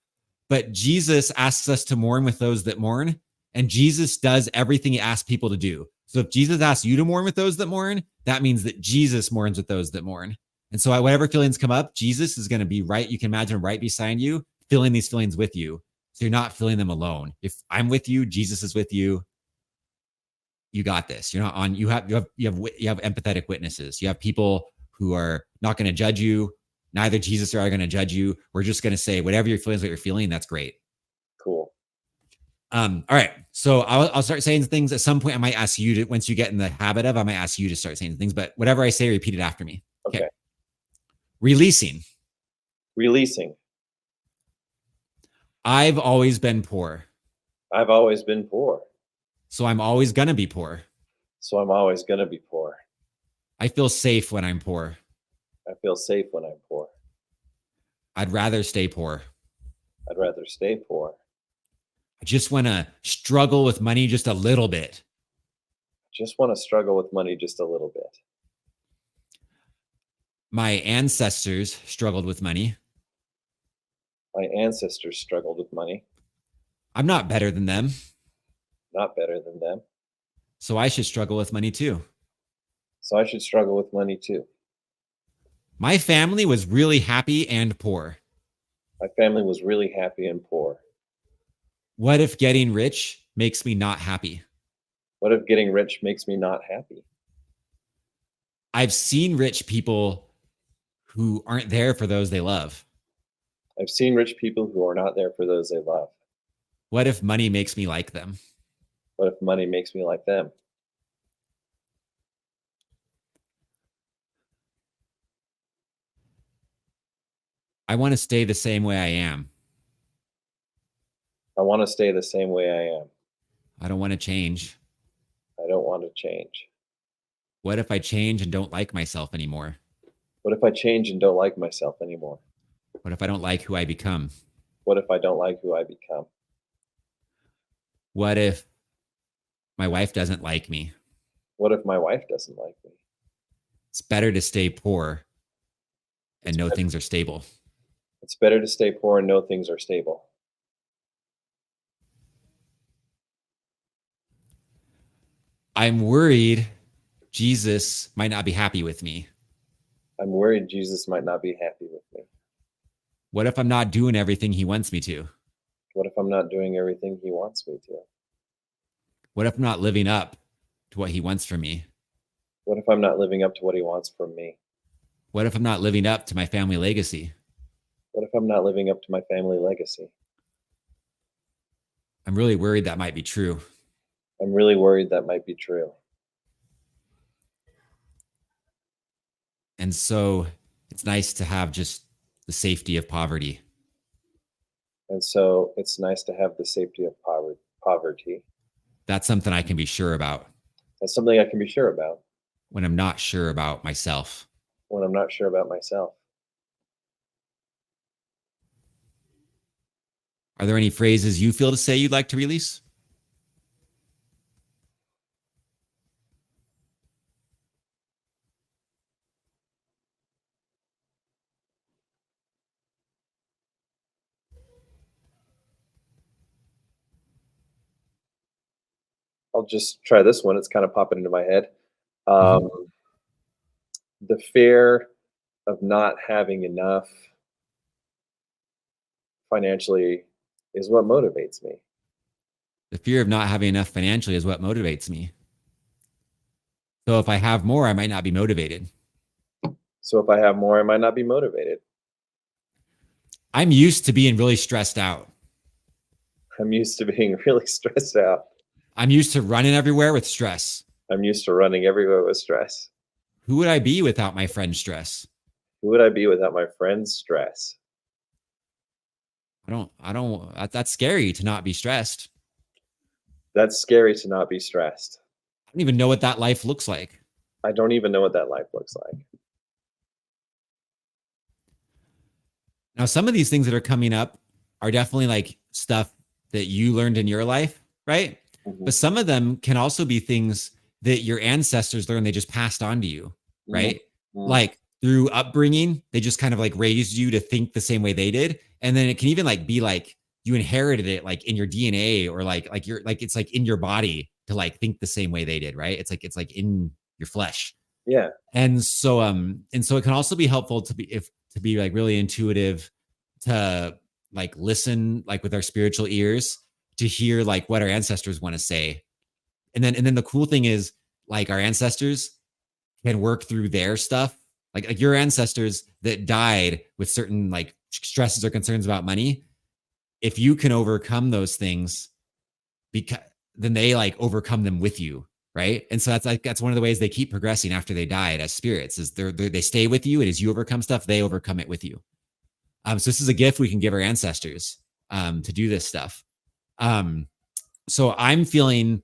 but Jesus asks us to mourn with those that mourn, and Jesus does everything he asks people to do. So if Jesus asks you to mourn with those that mourn, that means that Jesus mourns with those that mourn. And so whatever feelings come up, Jesus is going to be right. You can imagine right beside you, feeling these feelings with you. So you're not feeling them alone. If I'm with you, Jesus is with you. You got this. You're not on. You have empathetic witnesses. You have people who are not going to judge you. Neither Jesus or I are going to judge you. We're just going to say whatever your feelings, what you're feeling. That's great. Cool. All right. So I'll start saying things at some point. I might ask you to, once you get in the habit of, I might ask you to start saying things, but whatever I say, repeat it after me. Okay. Releasing. I've always been poor. I've always been poor. So I'm always going to be poor. So I'm always going to be poor. I feel safe when I'm poor. I feel safe when I'm poor. I'd rather stay poor. I'd rather stay poor. I just want to struggle with money just a little bit. Just want to struggle with money just a little bit. My ancestors struggled with money. My ancestors struggled with money. I'm not better than them. Not better than them. So I should struggle with money too. So I should struggle with money too. My family was really happy and poor. My family was really happy and poor. What if getting rich makes me not happy? What if getting rich makes me not happy? I've seen rich people who aren't there for those they love. I've seen rich people who are not there for those they love. What if money makes me like them? What if money makes me like them? I want to stay the same way I am. I want to stay the same way I am. I don't want to change. I don't want to change. What if I change and don't like myself anymore? What if I change and don't like myself anymore? What if I don't like who I become? What if I don't like who I become? What if my wife doesn't like me? What if my wife doesn't like me? It's better to stay poor and It's know better, things are stable. it's better to stay poor and know things are stable. I'm worried Jesus might not be happy with me. I'm worried Jesus might not be happy with me. What if I'm not doing everything he wants me to? What if I'm not doing everything he wants me to? What if I'm not living up to what he wants from me? What if I'm not living up to what he wants from me? What if I'm not living up to my family legacy? What if I'm not living up to my family legacy? I'm really worried that might be true. I'm really worried that might be true. And so it's nice to have just the safety of poverty. And so it's nice to have the safety of poverty. That's something I can be sure about That's something I can be sure about when I'm not sure about myself. when I'm not sure about myself. Are there any phrases you feel to say you'd like to release? I'll just try this one. It's kind of popping into my head. Mm-hmm. Um, the fear of not having enough financially is what motivates me. The fear of not having enough financially is what motivates me. So if I have more, I might not be motivated. So if I have more, I might not be motivated. I'm used to being really stressed out. I'm used to being really stressed out. I'm used to running everywhere with stress. I'm used to running everywhere with stress. Who would I be without my friend's stress? Who would I be without my friend's stress? That's scary to not be stressed. That's scary to not be stressed. I don't even know what that life looks like. I don't even know what that life looks like. Now, some of these things that are coming up are definitely like stuff that you learned in your life, right? Mhm, But some of them can also be things that your ancestors learned, they just passed on to you, mhm, right? mhm. Like through upbringing, they just kind of like raised you to think the same way they did. And then it can even like be like you inherited it like in your DNA or like you're like it's like in your body to like think the same way they did, right? It's like in your flesh. Yeah, And so it can also be helpful to be like really intuitive, to like listen like with our spiritual ears to hear like what our ancestors want to say. And then the cool thing is like our ancestors can work through their stuff. Like your ancestors that died with certain like stresses or concerns about money, if you can overcome those things, because then they like overcome them with you, right? And so that's one of the ways they keep progressing after they died as spirits is they stay with you, and as you overcome stuff, they overcome it with you. So this is a gift we can give our ancestors to do this stuff. um so I'm feeling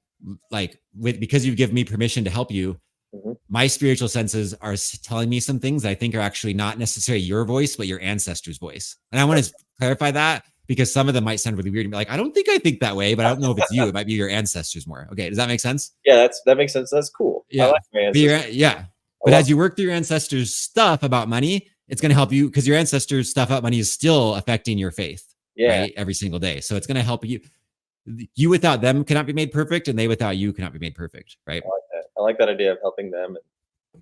like because you've given me permission to help you, mhm. my spiritual senses are telling me some things that I think are actually not necessarily your voice, but your ancestors' voice. And I want to clarify that because some of them might sound really weird and be like, I don't think I think that way, but I don't know if it's you. It might be your ancestors more. Okay. Does that make sense? Yeah, that makes sense. That's cool. I Yeah. like my But ancestors. yeah. I But love. as you work through your ancestors' stuff about money, it's going to help you because your ancestors' stuff about money is still affecting your faith, Yeah, right? Every single day. So it's going to help you. You without them cannot be made perfect, and they without you cannot be made perfect, right? I like that. I like that idea of helping them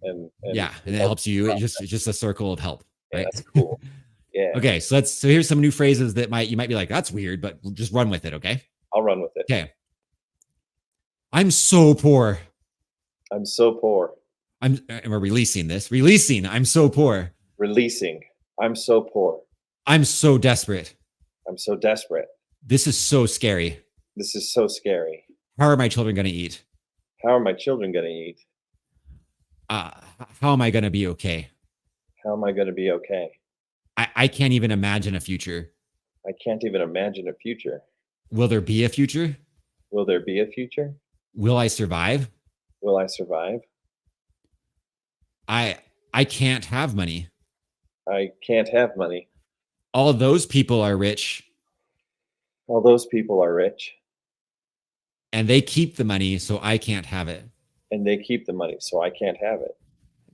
and Yeah, and it help. helps you. It's just a circle of help, Yeah, right? that's cool. Yeah, Okay, so here's some new phrases that you might be like, that's weird, but just run with it, okay? I'll run with it. Okay. I'm so poor. I'm so poor. And we're releasing this. Releasing, I'm so poor. Releasing. I'm so poor. I'm so desperate. I'm so desperate. This is so scary. This is so scary. How are my children going to eat? How are my children going to eat? Uh, how am I going to be okay? How am I going to be okay? I can't even imagine a future. I can't even imagine a future. Will there be a future? Will there be a future? Will I survive? Will I survive? I I can't have money. I can't have money. All those people are rich. Well, those people are rich and they keep the money so I can't have it. and they keep the money, so I can't have it.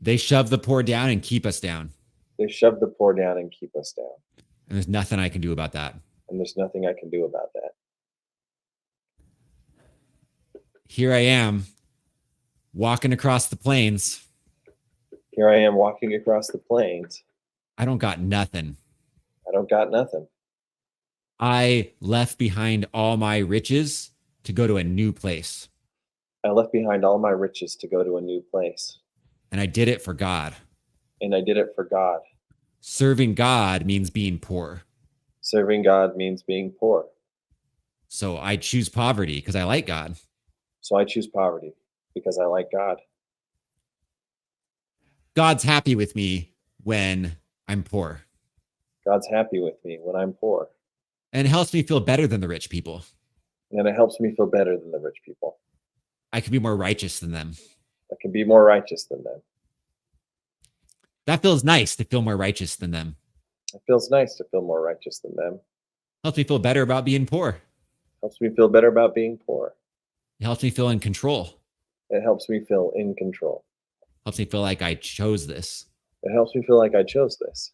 They shove the poor down and keep us down. They shove the poor down and keep us down. And there's nothing I can do about that. And there's nothing I can do about that. Here I am walking across the plains. Here I am walking across the plains. I don't got nothing. I don't got nothing. I left behind all my riches to go to a new place. I left behind all my riches to go to a new place. And I did it for God. And I did it for God. Serving God means being poor. Serving God means being poor. So I choose poverty because I like God. So I choose poverty because I like God. God's happy with me when I'm poor. God's happy with me when I'm poor. And it helps me feel better than the rich people. And it helps me feel better than the rich people. I can be more righteous than them. I can be more righteous than them. That feels nice to feel more righteous than them. It feels nice to feel more righteous than them. Helps me feel better about being poor. Helps me feel better about being poor. It helps me feel in control. It helps me feel in control. Helps me feel like I chose this. It helps me feel like I chose this.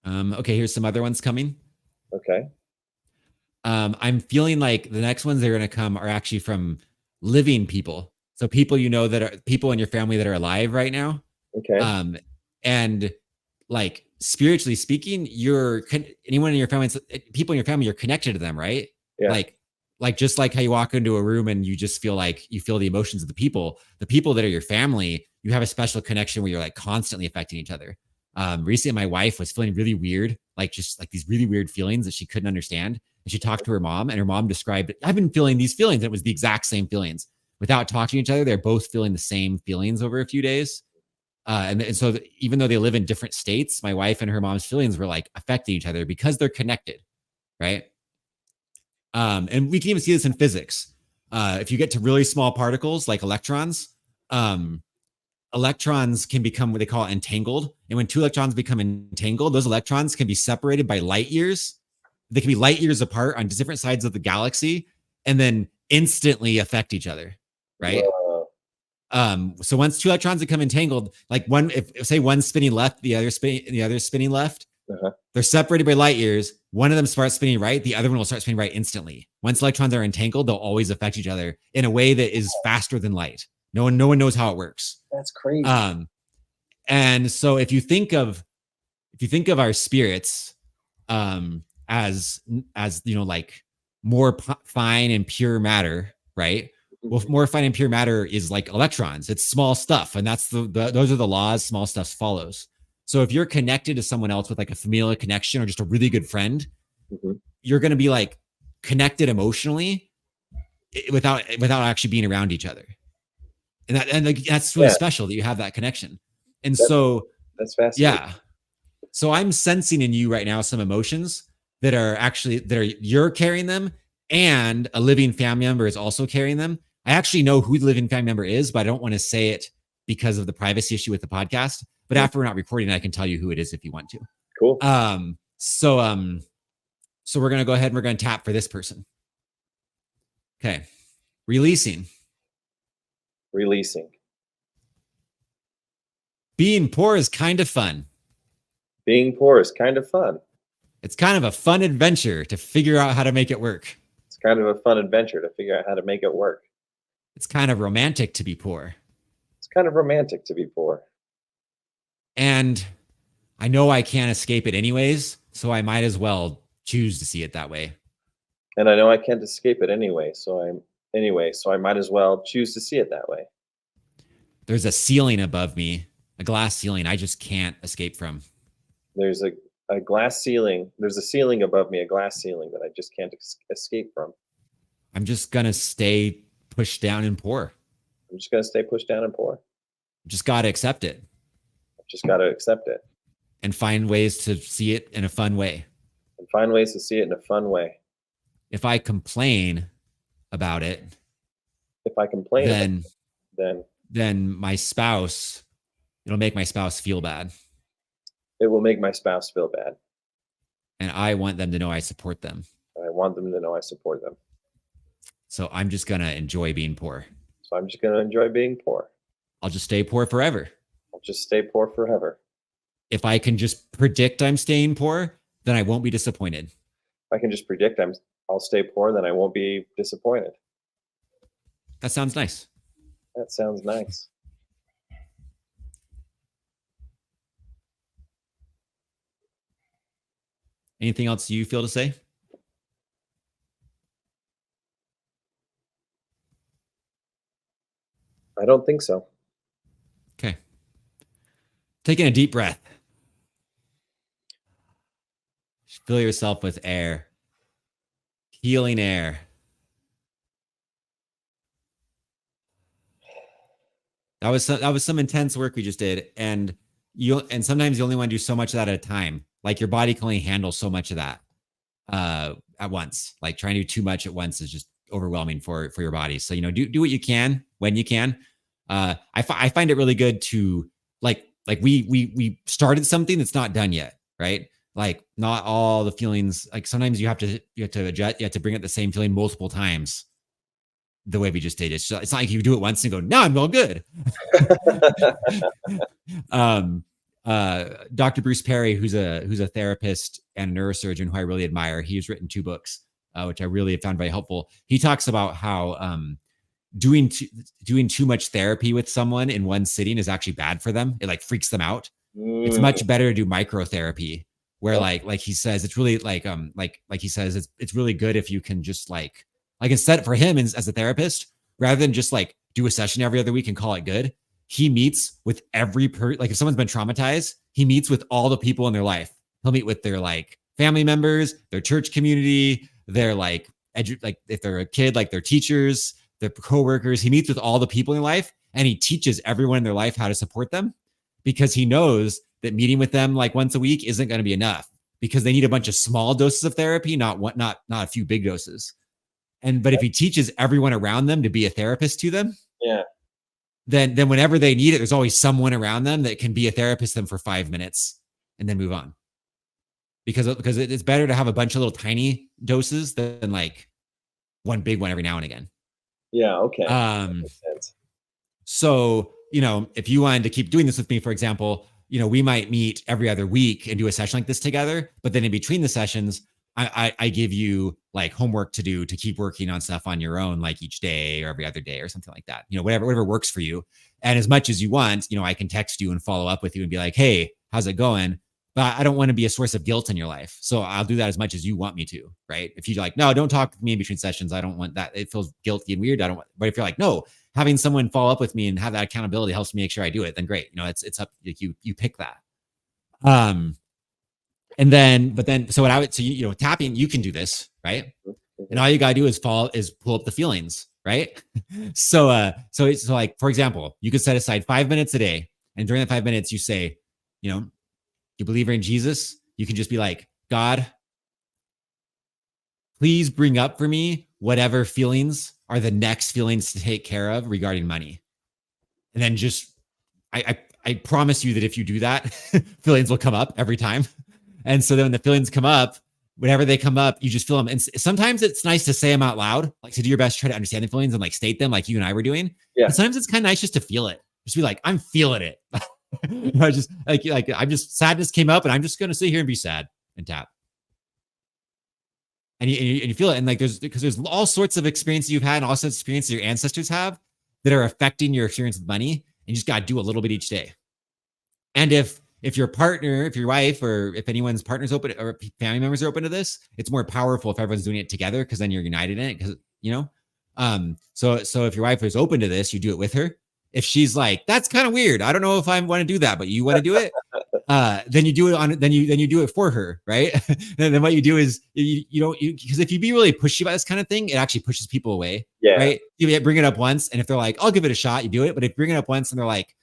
Okay, here's some other ones coming. Okay. I'm feeling like the next ones that are going to come are actually from living people. So people you know that are people in your family that are alive right now. Okay. And like spiritually speaking, anyone in your family, people in your family, you're connected to them, right? Yeah. Like just like how you walk into a room and you just feel like you feel the emotions of the people that are your family, you have a special connection where you're like constantly affecting each other. Recently my wife was feeling really weird, like just like these really weird feelings that she couldn't understand. And she talked to her mom, and her mom described, I've been feeling these feelings. It was the exact same feelings. Without talking to each other, they're both feeling the same feelings over a few days. And so even though they live in different states, my wife and her mom's feelings were like affecting each other because they're connected, right? And we can even see this in physics. If you get to really small particles like electrons, electrons can become what they call entangled. And when two electrons become entangled, those electrons can be separated by light years. They can be light years apart on different sides of the galaxy and then instantly affect each other, right? So once two electrons become entangled, like one, if say one's spinning left, the other spinning left, they're separated by light years. One of them starts spinning right, the other one will start spinning right instantly. Once electrons are entangled, they'll always affect each other in a way that is faster than light. No one knows how it works. That's crazy. And so if you think of our spirits as like more fine and pure matter, right? Well, more fine and pure matter is like electrons. It's small stuff, and that's those are the laws. Small stuff follows. So if you're connected to someone else with like a familial connection or just a really good friend, you're going to be like connected emotionally without actually being around each other, and that's really special that you have that connection. And that's fascinating. Yeah. So I'm sensing in you right now some emotions that are you're carrying them, and a living family member is also carrying them. I actually know who the living family member is, but I don't want to say it because of the privacy issue with the podcast. But after we're not recording, I can tell you who it is if you want to. Cool. So we're gonna go ahead and we're gonna tap for this person. Okay. Releasing. Being poor is kind of fun. Being poor is kind of fun. It's kind of a fun adventure to figure out how to make it work. It's kind of a fun adventure to figure out how to make it work. It's kind of romantic to be poor. It's kind of romantic to be poor. And I know I can't escape it anyways, so I might as well choose to see it that way. And I know I can't escape it anyway, so I might as well choose to see it that way. There's a ceiling above me, a glass ceiling I just can't escape from. There's a glass ceiling. There's a ceiling above me, a glass ceiling that I just can't escape from. I'm just going to stay pushed down and poor. I'm just going to stay pushed down and poor. Just got to accept it. Just got to accept it. And find ways to see it in a fun way. If I complain about it, then my spouse It'll make my spouse feel bad. It will make my spouse feel bad. And I want them to know I support them. I want them to know I support them. So I'm just going to enjoy being poor. So I'm just going to enjoy being poor. I'll just stay poor forever. I'll just stay poor forever. If I can just predict I'm staying poor, then I won't be disappointed. If I can just predict I'll stay poor, then I won't be disappointed. That sounds nice. That sounds nice. Anything else you feel to say? I don't think so. Okay. Taking a deep breath. Fill yourself with air. Healing air. That was some intense work we just did, and sometimes you only want to do so much of that at a time. Like your body can only handle so much of that at once. Like trying to do too much at once is just overwhelming for your body. So do what you can when you can. I find it really good to like we started something that's not done yet, right? Like not all the feelings. Like sometimes you have to adjust. You have to bring up the same feeling multiple times. The way we just did it. So it's not like you do it once and go, no, I'm all good. Dr. Bruce Perry, who's a therapist and a neurosurgeon who I really admire. He's written 2 books, which I really have found very helpful. He talks about how doing too much therapy with someone in one sitting is actually bad for them. It like freaks them out. It's much better to do microtherapy, where like he says it's really like he says it's really good if you can just like instead for him as a therapist, rather than just like do a session every other week and call it good, he meets with every like if someone's been traumatized, he meets with all the people in their life. He'll meet with their like family members, their church community, their like if they're a kid, like their teachers, their coworkers. He meets with all the people in their life, and he teaches everyone in their life how to support them, because he knows that meeting with them like once a week isn't going to be enough, because they need a bunch of small doses of therapy, not a few big doses. But if he teaches everyone around them to be a therapist to them, yeah, then whenever they need it, there's always someone around them that can be a therapist to them for 5 minutes and then move on. Because it's better to have a bunch of little tiny doses than like one big one every now and again. Yeah. Okay. Makes sense. So, if you wanted to keep doing this with me, for example, we might meet every other week and do a session like this together. But then in between the sessions, I give you like homework to do to keep working on stuff on your own, like each day or every other day or something like that. Whatever works for you. And as much as you want, I can text you and follow up with you and be like, hey, how's it going? But I don't want to be a source of guilt in your life. So I'll do that as much as you want me to, right? If you're like, no, don't talk to me in between sessions, I don't want that. It feels guilty and weird. But if you're like, no, having someone follow up with me and have that accountability helps me make sure I do it, then great. It's up, like you pick that. Tapping, you can do this, right? And all you gotta do is pull up the feelings, right? So it's like, for example, you could set aside 5 minutes a day, and during that 5 minutes, you say, you believe in Jesus. You can just be like, God, please bring up for me whatever feelings are the next feelings to take care of regarding money. And then I promise you that if you do that, feelings will come up every time. And so then when the feelings come up, whenever they come up, you just feel them. And sometimes it's nice to say them out loud, like to do your best, try to understand the feelings and like state them like you and I were doing. Yeah. But sometimes it's kind of nice just to feel it. Just be like, I'm feeling it. Just like I'm just, sadness came up and I'm just going to sit here and be sad and tap. And you feel it. And like, there's all sorts of experiences you've had and all sorts of experiences your ancestors have that are affecting your experience with money. And you just got to do a little bit each day. And if your partner, if your wife, or if anyone's partner's open or family members are open to this, it's more powerful if everyone's doing it together, because then you're united in it. Because so if your wife is open to this, you do it with her. If she's like, that's kind of weird, I don't know if I want to do that, but you want to do it, then you do it then you do it for her, right? And then what you do is because if you be really pushy about this kind of thing, it actually pushes people away. Yeah. Right? You bring it up once, and if they're like, I'll give it a shot, you do it. But if you bring it up once and they're like,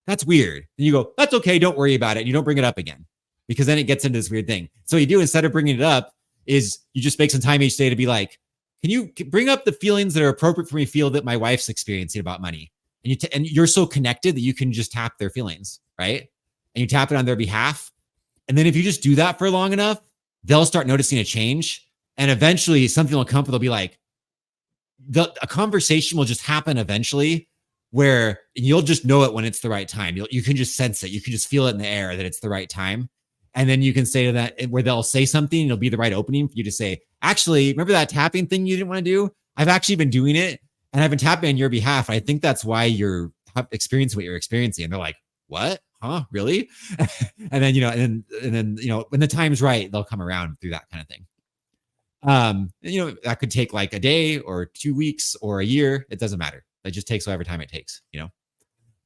that's weird, and you go, that's okay, don't worry about it. You don't bring it up again, because then it gets into this weird thing. So what you do, instead of bringing it up, is you just make some time each day to be like, can you bring up the feelings that are appropriate for me to feel that my wife's experiencing about money? And you're so connected that you can just tap their feelings, right? And you tap it on their behalf. And then if you just do that for long enough, they'll start noticing a change. And eventually something will come up. They'll be like, a conversation will just happen eventually where you'll just know it when it's the right time. You can just sense it. You can just feel it in the air that it's the right time. And then you can say to that where they'll say something, it'll be the right opening for you to say, actually, remember that tapping thing you didn't want to do? I've actually been doing it and I've been tapping on your behalf. I think that's why you're experiencing what you're experiencing. And they're like, what? Huh? Really? And then, when the time's right, they'll come around through that kind of thing. That could take like a day or 2 weeks or a year. It doesn't matter. It just takes whatever time it takes,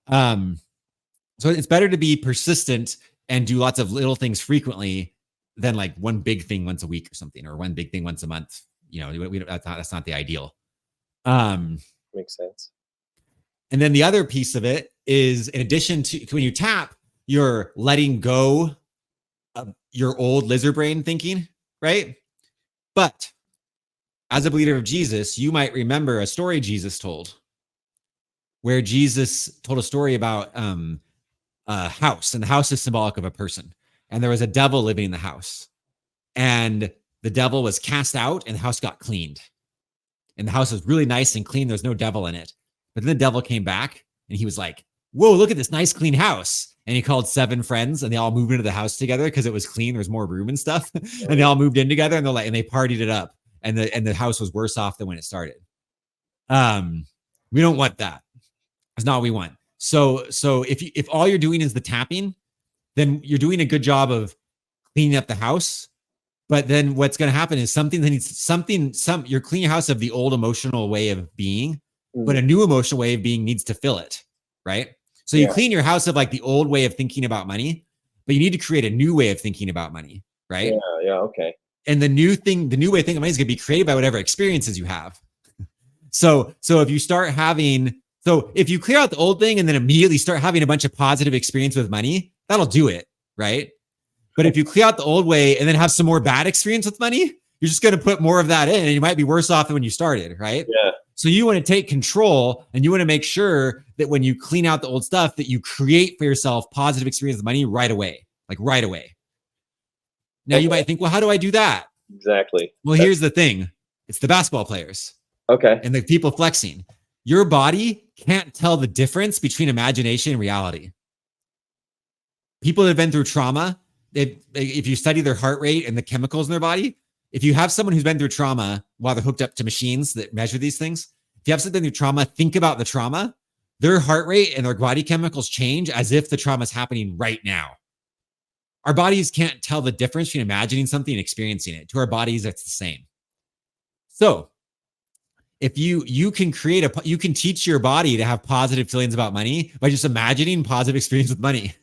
So it's better to be persistent and do lots of little things frequently than like one big thing once a week or something, or one big thing once a month. That's not the ideal. Makes sense. And then the other piece of it is, in addition to when you tap, you're letting go of your old lizard brain thinking, right? But as a believer of Jesus, you might remember a story Jesus told where Jesus told a story about a house, and the house is symbolic of a person. And there was a devil living in the house, and the devil was cast out and the house got cleaned. And the house was really nice and clean. There's no devil in it. But then the devil came back and he was like, whoa, look at this nice clean house. And he called 7 friends and they all moved into the house together because it was clean. There was more room and stuff. And they all moved in together and they partied it up. And the house was worse off than when it started. We don't want that. That's not what we want. So if all you're doing is the tapping, then you're doing a good job of cleaning up the house. But then what's going to happen is you're cleaning your house of the old emotional way of being, but a new emotional way of being needs to fill it, right? So you clean your house of like the old way of thinking about money, but you need to create a new way of thinking about money, right? Yeah, okay. And the new way of thinking of money is going to be created by whatever experiences you have. So if you start if you clear out the old thing and then immediately start having a bunch of positive experience with money, that'll do it, right? But if you clear out the old way and then have some more bad experience with money, you're just going to put more of that in and you might be worse off than when you started, right? Yeah. So you want to take control and you want to make sure that when you clean out the old stuff that you create for yourself positive experience with money right away, like right away. Now you might think, well, how do I do that? Exactly. Well, here's the thing. It's the basketball players. Okay. And the people flexing. Your body can't tell the difference between imagination and reality. People that have been through trauma, if you study their heart rate and the chemicals in their body, if you have someone who's been through trauma while they're hooked up to machines that measure these things, if you have something through trauma, think about the trauma, their heart rate and their body chemicals change as if the trauma is happening right now. Our bodies can't tell the difference between imagining something and experiencing it. To our bodies, it's the same. So if you can teach your body to have positive feelings about money by just imagining positive experience with money.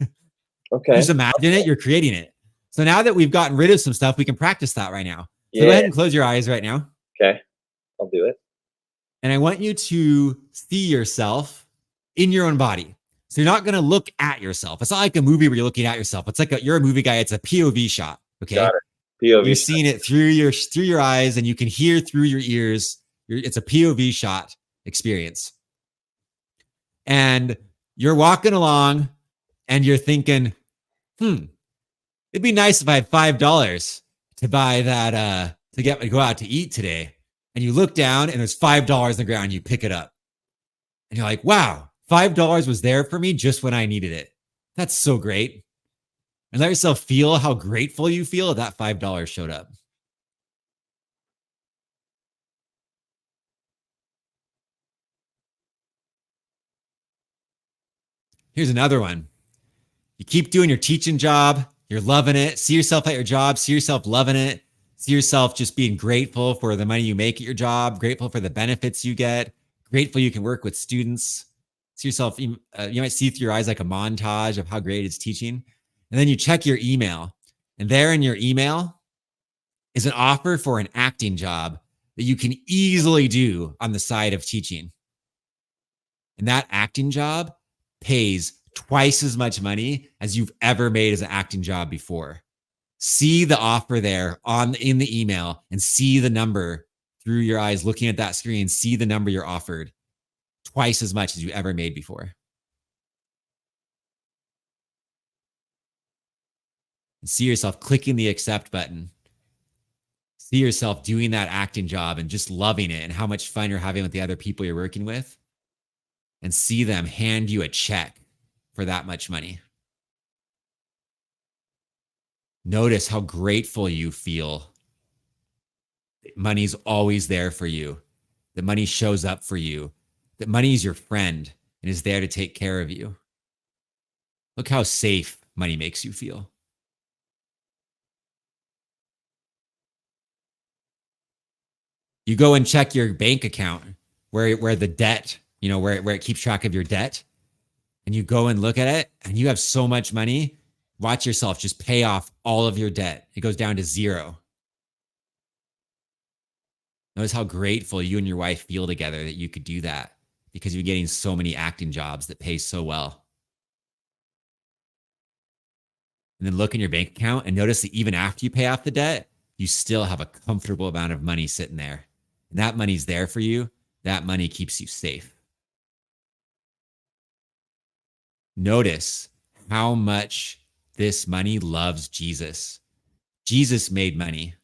Okay. Just imagine it, you're creating it. So now that we've gotten rid of some stuff, we can practice that right now. So go ahead and close your eyes right now. Okay. I'll do it. And I want you to see yourself in your own body. So you're not going to look at yourself. It's not like a movie where you're looking at yourself. It's like you're a movie guy. It's a POV shot. Okay. Got it. POV. You're seeing it through your eyes and you can hear through your ears. It's a POV shot experience. And you're walking along and you're thinking, it'd be nice if I had $5 to buy that, to go out to eat today. And you look down and there's $5 on the ground. You pick it up and you're like, wow, $5 was there for me just when I needed it. That's so great. And let yourself feel how grateful you feel that $5 showed up. Here's another one. You keep doing your teaching job. You're loving it. See yourself at your job. See yourself loving it. See yourself just being grateful for the money you make at your job, grateful for the benefits you get, grateful you can work with students. See yourself, you might see through your eyes like a montage of how great it's teaching. And then you check your email. And there in your email is an offer for an acting job that you can easily do on the side of teaching. And that acting job pays twice as much money as you've ever made as an acting job before. See the offer there in the email and see the number through your eyes looking at that screen. See the number you're offered. Twice as much as you ever made before. and see yourself clicking the accept button. See yourself doing that acting job and just loving it and how much fun you're having with the other people you're working with, and see them hand you a check for that much money. Notice how grateful you feel. Money's always there for you. That money shows up for you. That money is your friend and is there to take care of you. Look how safe money makes you feel. You go and check your bank account where the debt, where it keeps track of your debt, and you go and look at it and you have so much money. Watch yourself just pay off all of your debt. It goes down to zero. Notice how grateful you and your wife feel together that you could do that because you're getting so many acting jobs that pay so well. And then look in your bank account and notice that even after you pay off the debt, you still have a comfortable amount of money sitting there. And that money's there for you. That money keeps you safe. Notice how much this money loves Jesus. Jesus made money.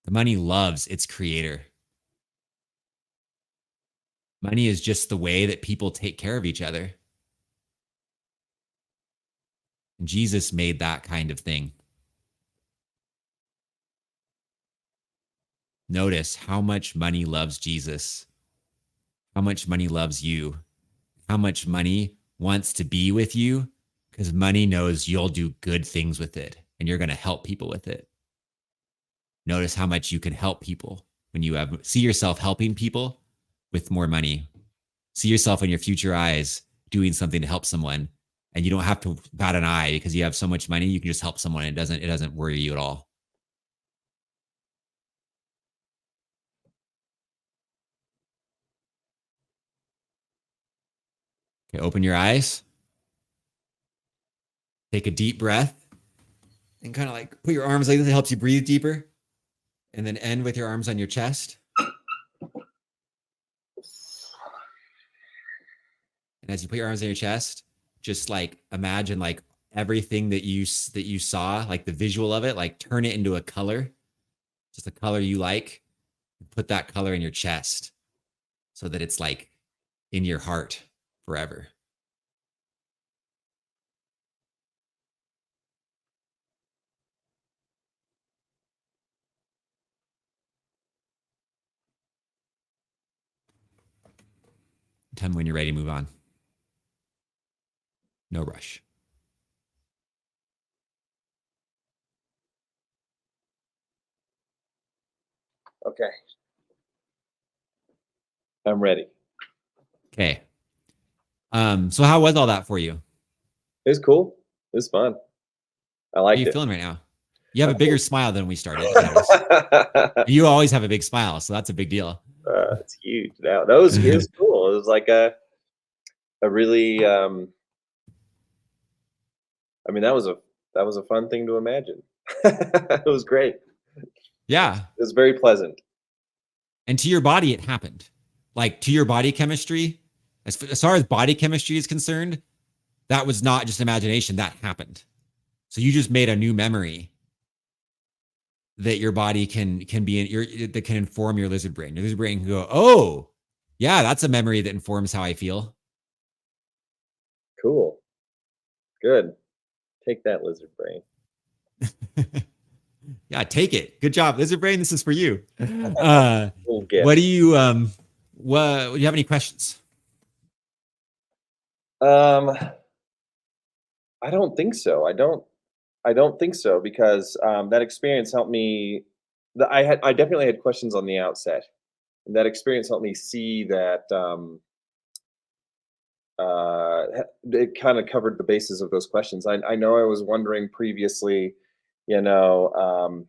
The money loves its creator. Money is just the way that people take care of each other. And Jesus made that kind of thing. Notice how much money loves Jesus, how much money loves you, how much money wants to be with you, because money knows you'll do good things with it and you're going to help people with it. Notice how much you can help people when see yourself helping people with more money. See yourself in your future eyes doing something to help someone, and you don't have to bat an eye because you have so much money. You can just help someone. It doesn't worry you at all. Okay, open your eyes. Take a deep breath and kind of like put your arms like this. It helps you breathe deeper. And then end with your arms on your chest. And as you put your arms on your chest, just like imagine like everything that you saw, like the visual of it, like turn it into a color, just a color you like, and put that color in your chest so that it's like in your heart forever. Tell me when you're ready to move on. No rush. Okay. I'm ready. Okay. So how was all that for you? It was cool. It was fun. I How are liked you it. feeling right now? You have a bigger smile than we started. I noticed. You always have a big smile, so that's a big deal. It's huge. Now that was it was cool. It was like a really I mean that was a fun thing to imagine. It was great. Yeah. It was very pleasant. And to your body, it happened. Like to your body chemistry, as far as body chemistry is concerned, that was not just imagination. That happened. So you just made a new memory that your body can be in your that can inform your lizard brain. Your lizard brain can go, oh, yeah, that's a memory that informs how I feel. Cool. Good. Take that, lizard brain. Yeah, take it. Good job, lizard brain. This is for you. Little What gift. do you what do you have any questions? Um, I don't think so. I don't think so because that experience helped me. I definitely had questions on the outset. And that experience helped me see that it kind of covered the basis of those questions. I know I was wondering previously, you know,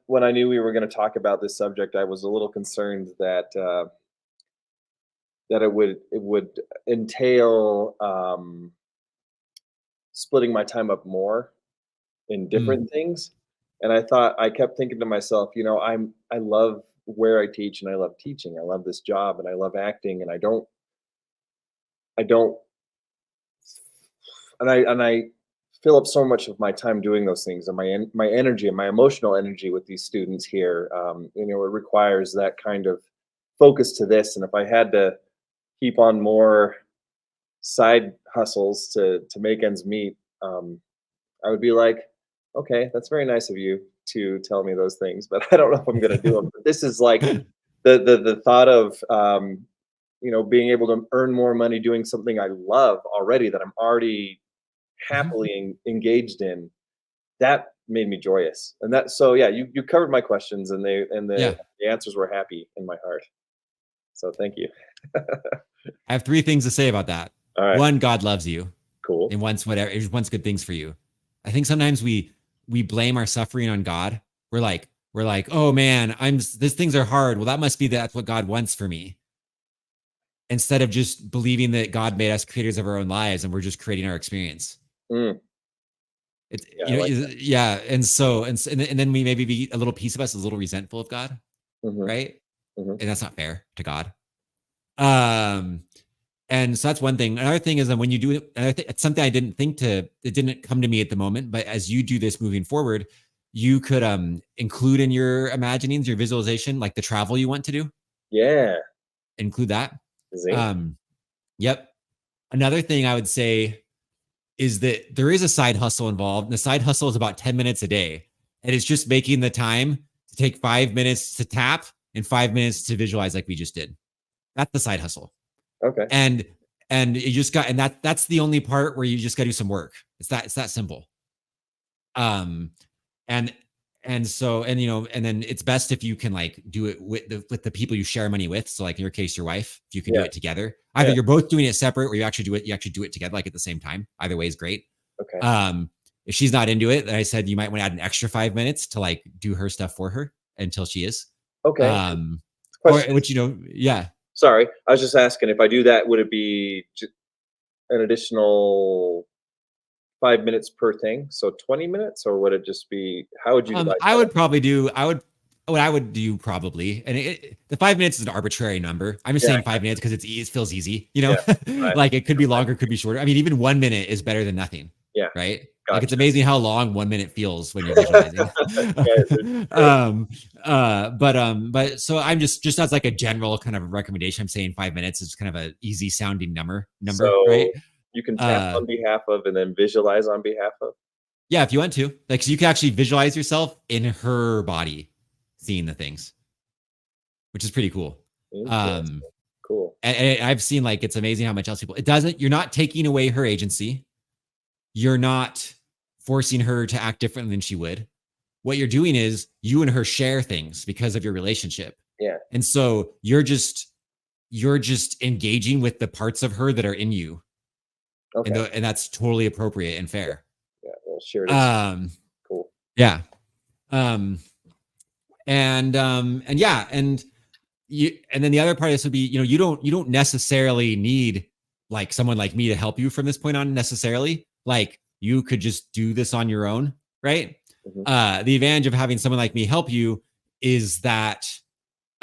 when I knew we were going to talk about this subject, I was a little concerned that that it would entail splitting my time up more in Mm, different things. And I kept thinking to myself, I love where I teach and I love teaching. I love this job and I love acting and I don't and I fill up so much of my time doing those things, and my energy and my emotional energy with these students here. It requires that kind of focus to this. And if I had to keep on more side hustles to make ends meet, I would be like, okay, that's very nice of you to tell me those things, but I don't know if I'm going to do them. But this is like the thought of being able to earn more money doing something I love already, that I'm already happily engaged in. That made me joyous, and that so yeah, you covered my questions, and Yeah. the answers were happy in my heart. So thank you. I have three things to say about that. All right, One, God loves you cool. and wants good things for you. I think sometimes we blame our suffering on God. We're like, oh man, these things are hard. Well, that must be that's what God wants for me. Instead of just believing that God made us creators of our own lives and we're just creating our experience. Mm, It's yeah, I like that. yeah, and then we maybe be a little piece of us is a little resentful of God, Hmm. right? Hmm. And that's not fair to God. Um, and so that's one thing. Another thing is that when you do it, and I think it's something it didn't come to me at the moment, but as you do this moving forward, you could include in your imaginings, your visualization, like the travel you want to do, Yeah, include that. zing. Um, yep. Another thing I would say is that there is a side hustle involved. And the side hustle is about 10 minutes a day. And it's just making the time to take 5 minutes to tap and 5 minutes to visualize like we just did. That's the side hustle. Okay. And you just got, and that's the only part where you just got to do some work. It's that simple. Um, and so and then it's best if you can like do it with the people you share money with. So like in your case, your wife, if you can do Yeah. it together. Either Yeah. you're both doing it separate or you actually do it together, like at the same time. Either way is great. Okay. If she's not into it, then I said you might want to add an extra 5 minutes to like do her stuff for her until she is. Okay. Um, The or question is, which yeah. sorry, I was just asking, if I do that, would it be an additional 5 minutes per thing? So 20 minutes, or would it just be, how would you divide I that up? would probably do. What I would do probably, and the 5 minutes is an arbitrary number. I'm just Yeah. saying 5 minutes because it feels easy, Yeah. Right. like it could be longer, could be shorter. I mean, even 1 minute is better than nothing, Yeah. right? Like it's Gotcha. amazing how long 1 minute feels when you're visualizing. Yeah, right. But so I'm just as like a general kind of recommendation. I'm saying 5 minutes is kind of a easy sounding number, right? So you can tap Uh, on behalf of and then visualize on behalf of? Yeah, if you want to, like, so you can actually visualize yourself in her body, seeing the things, which is pretty cool. Um, Interesting. Cool. and I've seen like it's amazing how much else people. It doesn't. You're not taking away her agency. You're not forcing her to act differently than she would. What you're doing is you and her share things because of your relationship, Yeah. and so you're just engaging with the parts of her that are in you, Okay. and that's totally appropriate and Yeah. fair. Yeah. Well, shared experience. Um, Cool. yeah. Um, and yeah, and then the other part of this would be, you don't necessarily need like someone like me to help you from this point on necessarily. Like you could just do this on your own, right? Hmm. The advantage of having someone like me help you is that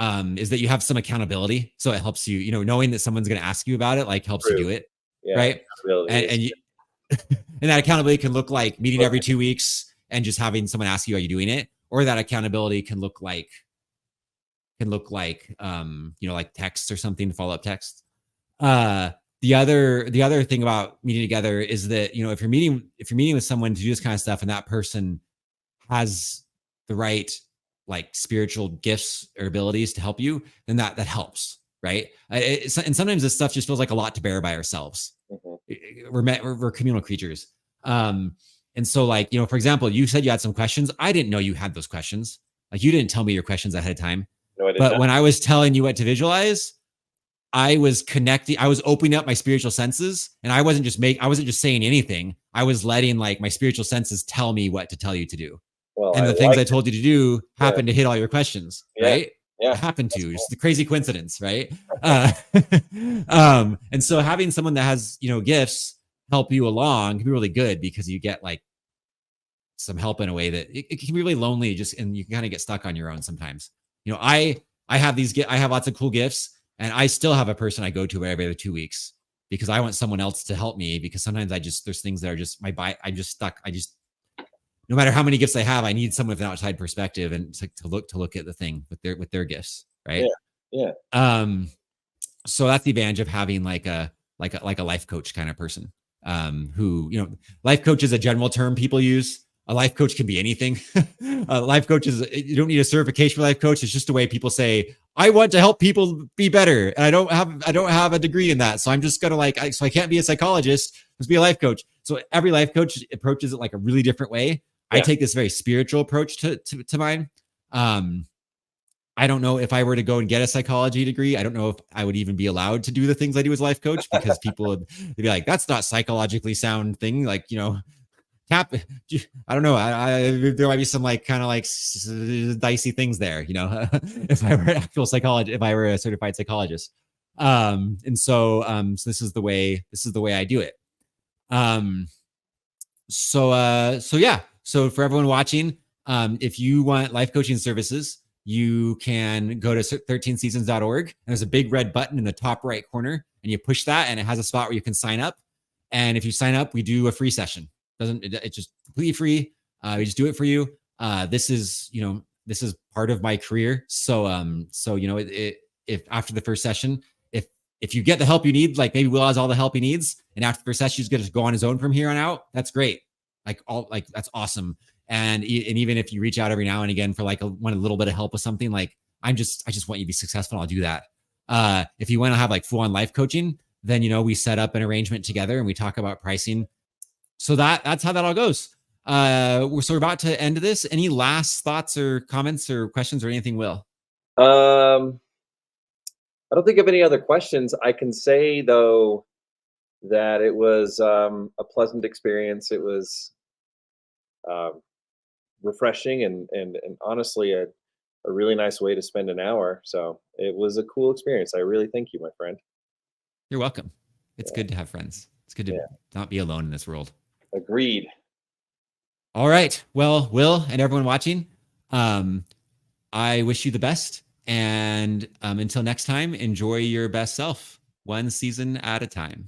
you have some accountability. So it helps you, knowing that someone's going to ask you about it, like helps you True. do it, Yeah. right? Accountability And is and that accountability can look like meeting every important. 2 weeks and just having someone ask you, are you doing it? Or that accountability can look like like text or something, follow up text. uh the other thing about meeting together is that if you're meeting with someone to do this kind of stuff and that person has the right like spiritual gifts or abilities to help you, then that helps, right? And sometimes this stuff just feels like a lot to bear by ourselves. Mhm. We're communal creatures. And so like, for example, you said you had some questions. I didn't know you had those questions. Like you didn't tell me your questions ahead of time. No, I did But not. when I was telling you what to visualize, I was opening up my spiritual senses, and I wasn't just saying anything. I was letting like my spiritual senses tell me what to tell you to do. Well, And I the things like I it. told you to do Yeah. happened to hit all your questions, Yeah. right? Yeah. It happened That's to. It's cool. the crazy coincidence, right? And so having someone that has, gifts help you along can be really good because you get like some help in a way that it can be really lonely and you can kind of get stuck on your own sometimes. I have lots of cool gifts and I still have a person I go to every other 2 weeks. because I want someone else to help me, because sometimes there's things that are just I'm just stuck. No matter how many gifts I have, I need someone with an outside perspective and to look at the thing with their gifts, Yeah. right? Yeah. So that's the advantage of having like a life coach kind of person, who, life coach is a general term people use. A life coach can be anything. A life coach you don't need a certification for life coach. It's just a way people say, I want to help people be better, and I don't have a degree in that, so I'm just gonna so I can't be a psychologist. Let's be a life coach. So every life coach approaches it like a really different way. I Yeah. take this very spiritual approach to mine. I don't know if I were to go and get a psychology degree, I don't know if I would even be allowed to do the things I do as a life coach, because people they'd be like, that's not psychologically sound thing. Like, tap. I don't know. There might be some like kind of like dicey things there, if I were an actual psychologist, if I were a certified psychologist. So this is the way I do it. So yeah. So for everyone watching, if you want life coaching services, you can go to 13seasons.org, and there's a big red button in the top right corner, and you push that, and it has a spot where you can sign up. And if you sign up, we do a free session. It's just completely free. We just do it for you. This is part of my career. So if after the first session, if you get the help you need, like maybe Will has all the help he needs, and after the first session he's going to go on his own from here on out, that's great. That's awesome. And even if you reach out every now and again for want a little bit of help with something, like I just want you to be successful, I'll do that. If you want to have like full on life coaching, then we set up an arrangement together and we talk about pricing. So that's how that all goes. We're about to end this. Any last thoughts or comments or questions or anything, Will? I don't think of any other questions. I can say though that it was a pleasant experience. It was um, refreshing and honestly a really nice way to spend an hour. So it was a cool experience. I really thank you, my friend. You're welcome. It's Yeah. good to have friends. It's good to not be alone in this world. Agreed. All right. Well, Will and everyone watching, I wish you the best. And until next time, enjoy your best self, one season at a time.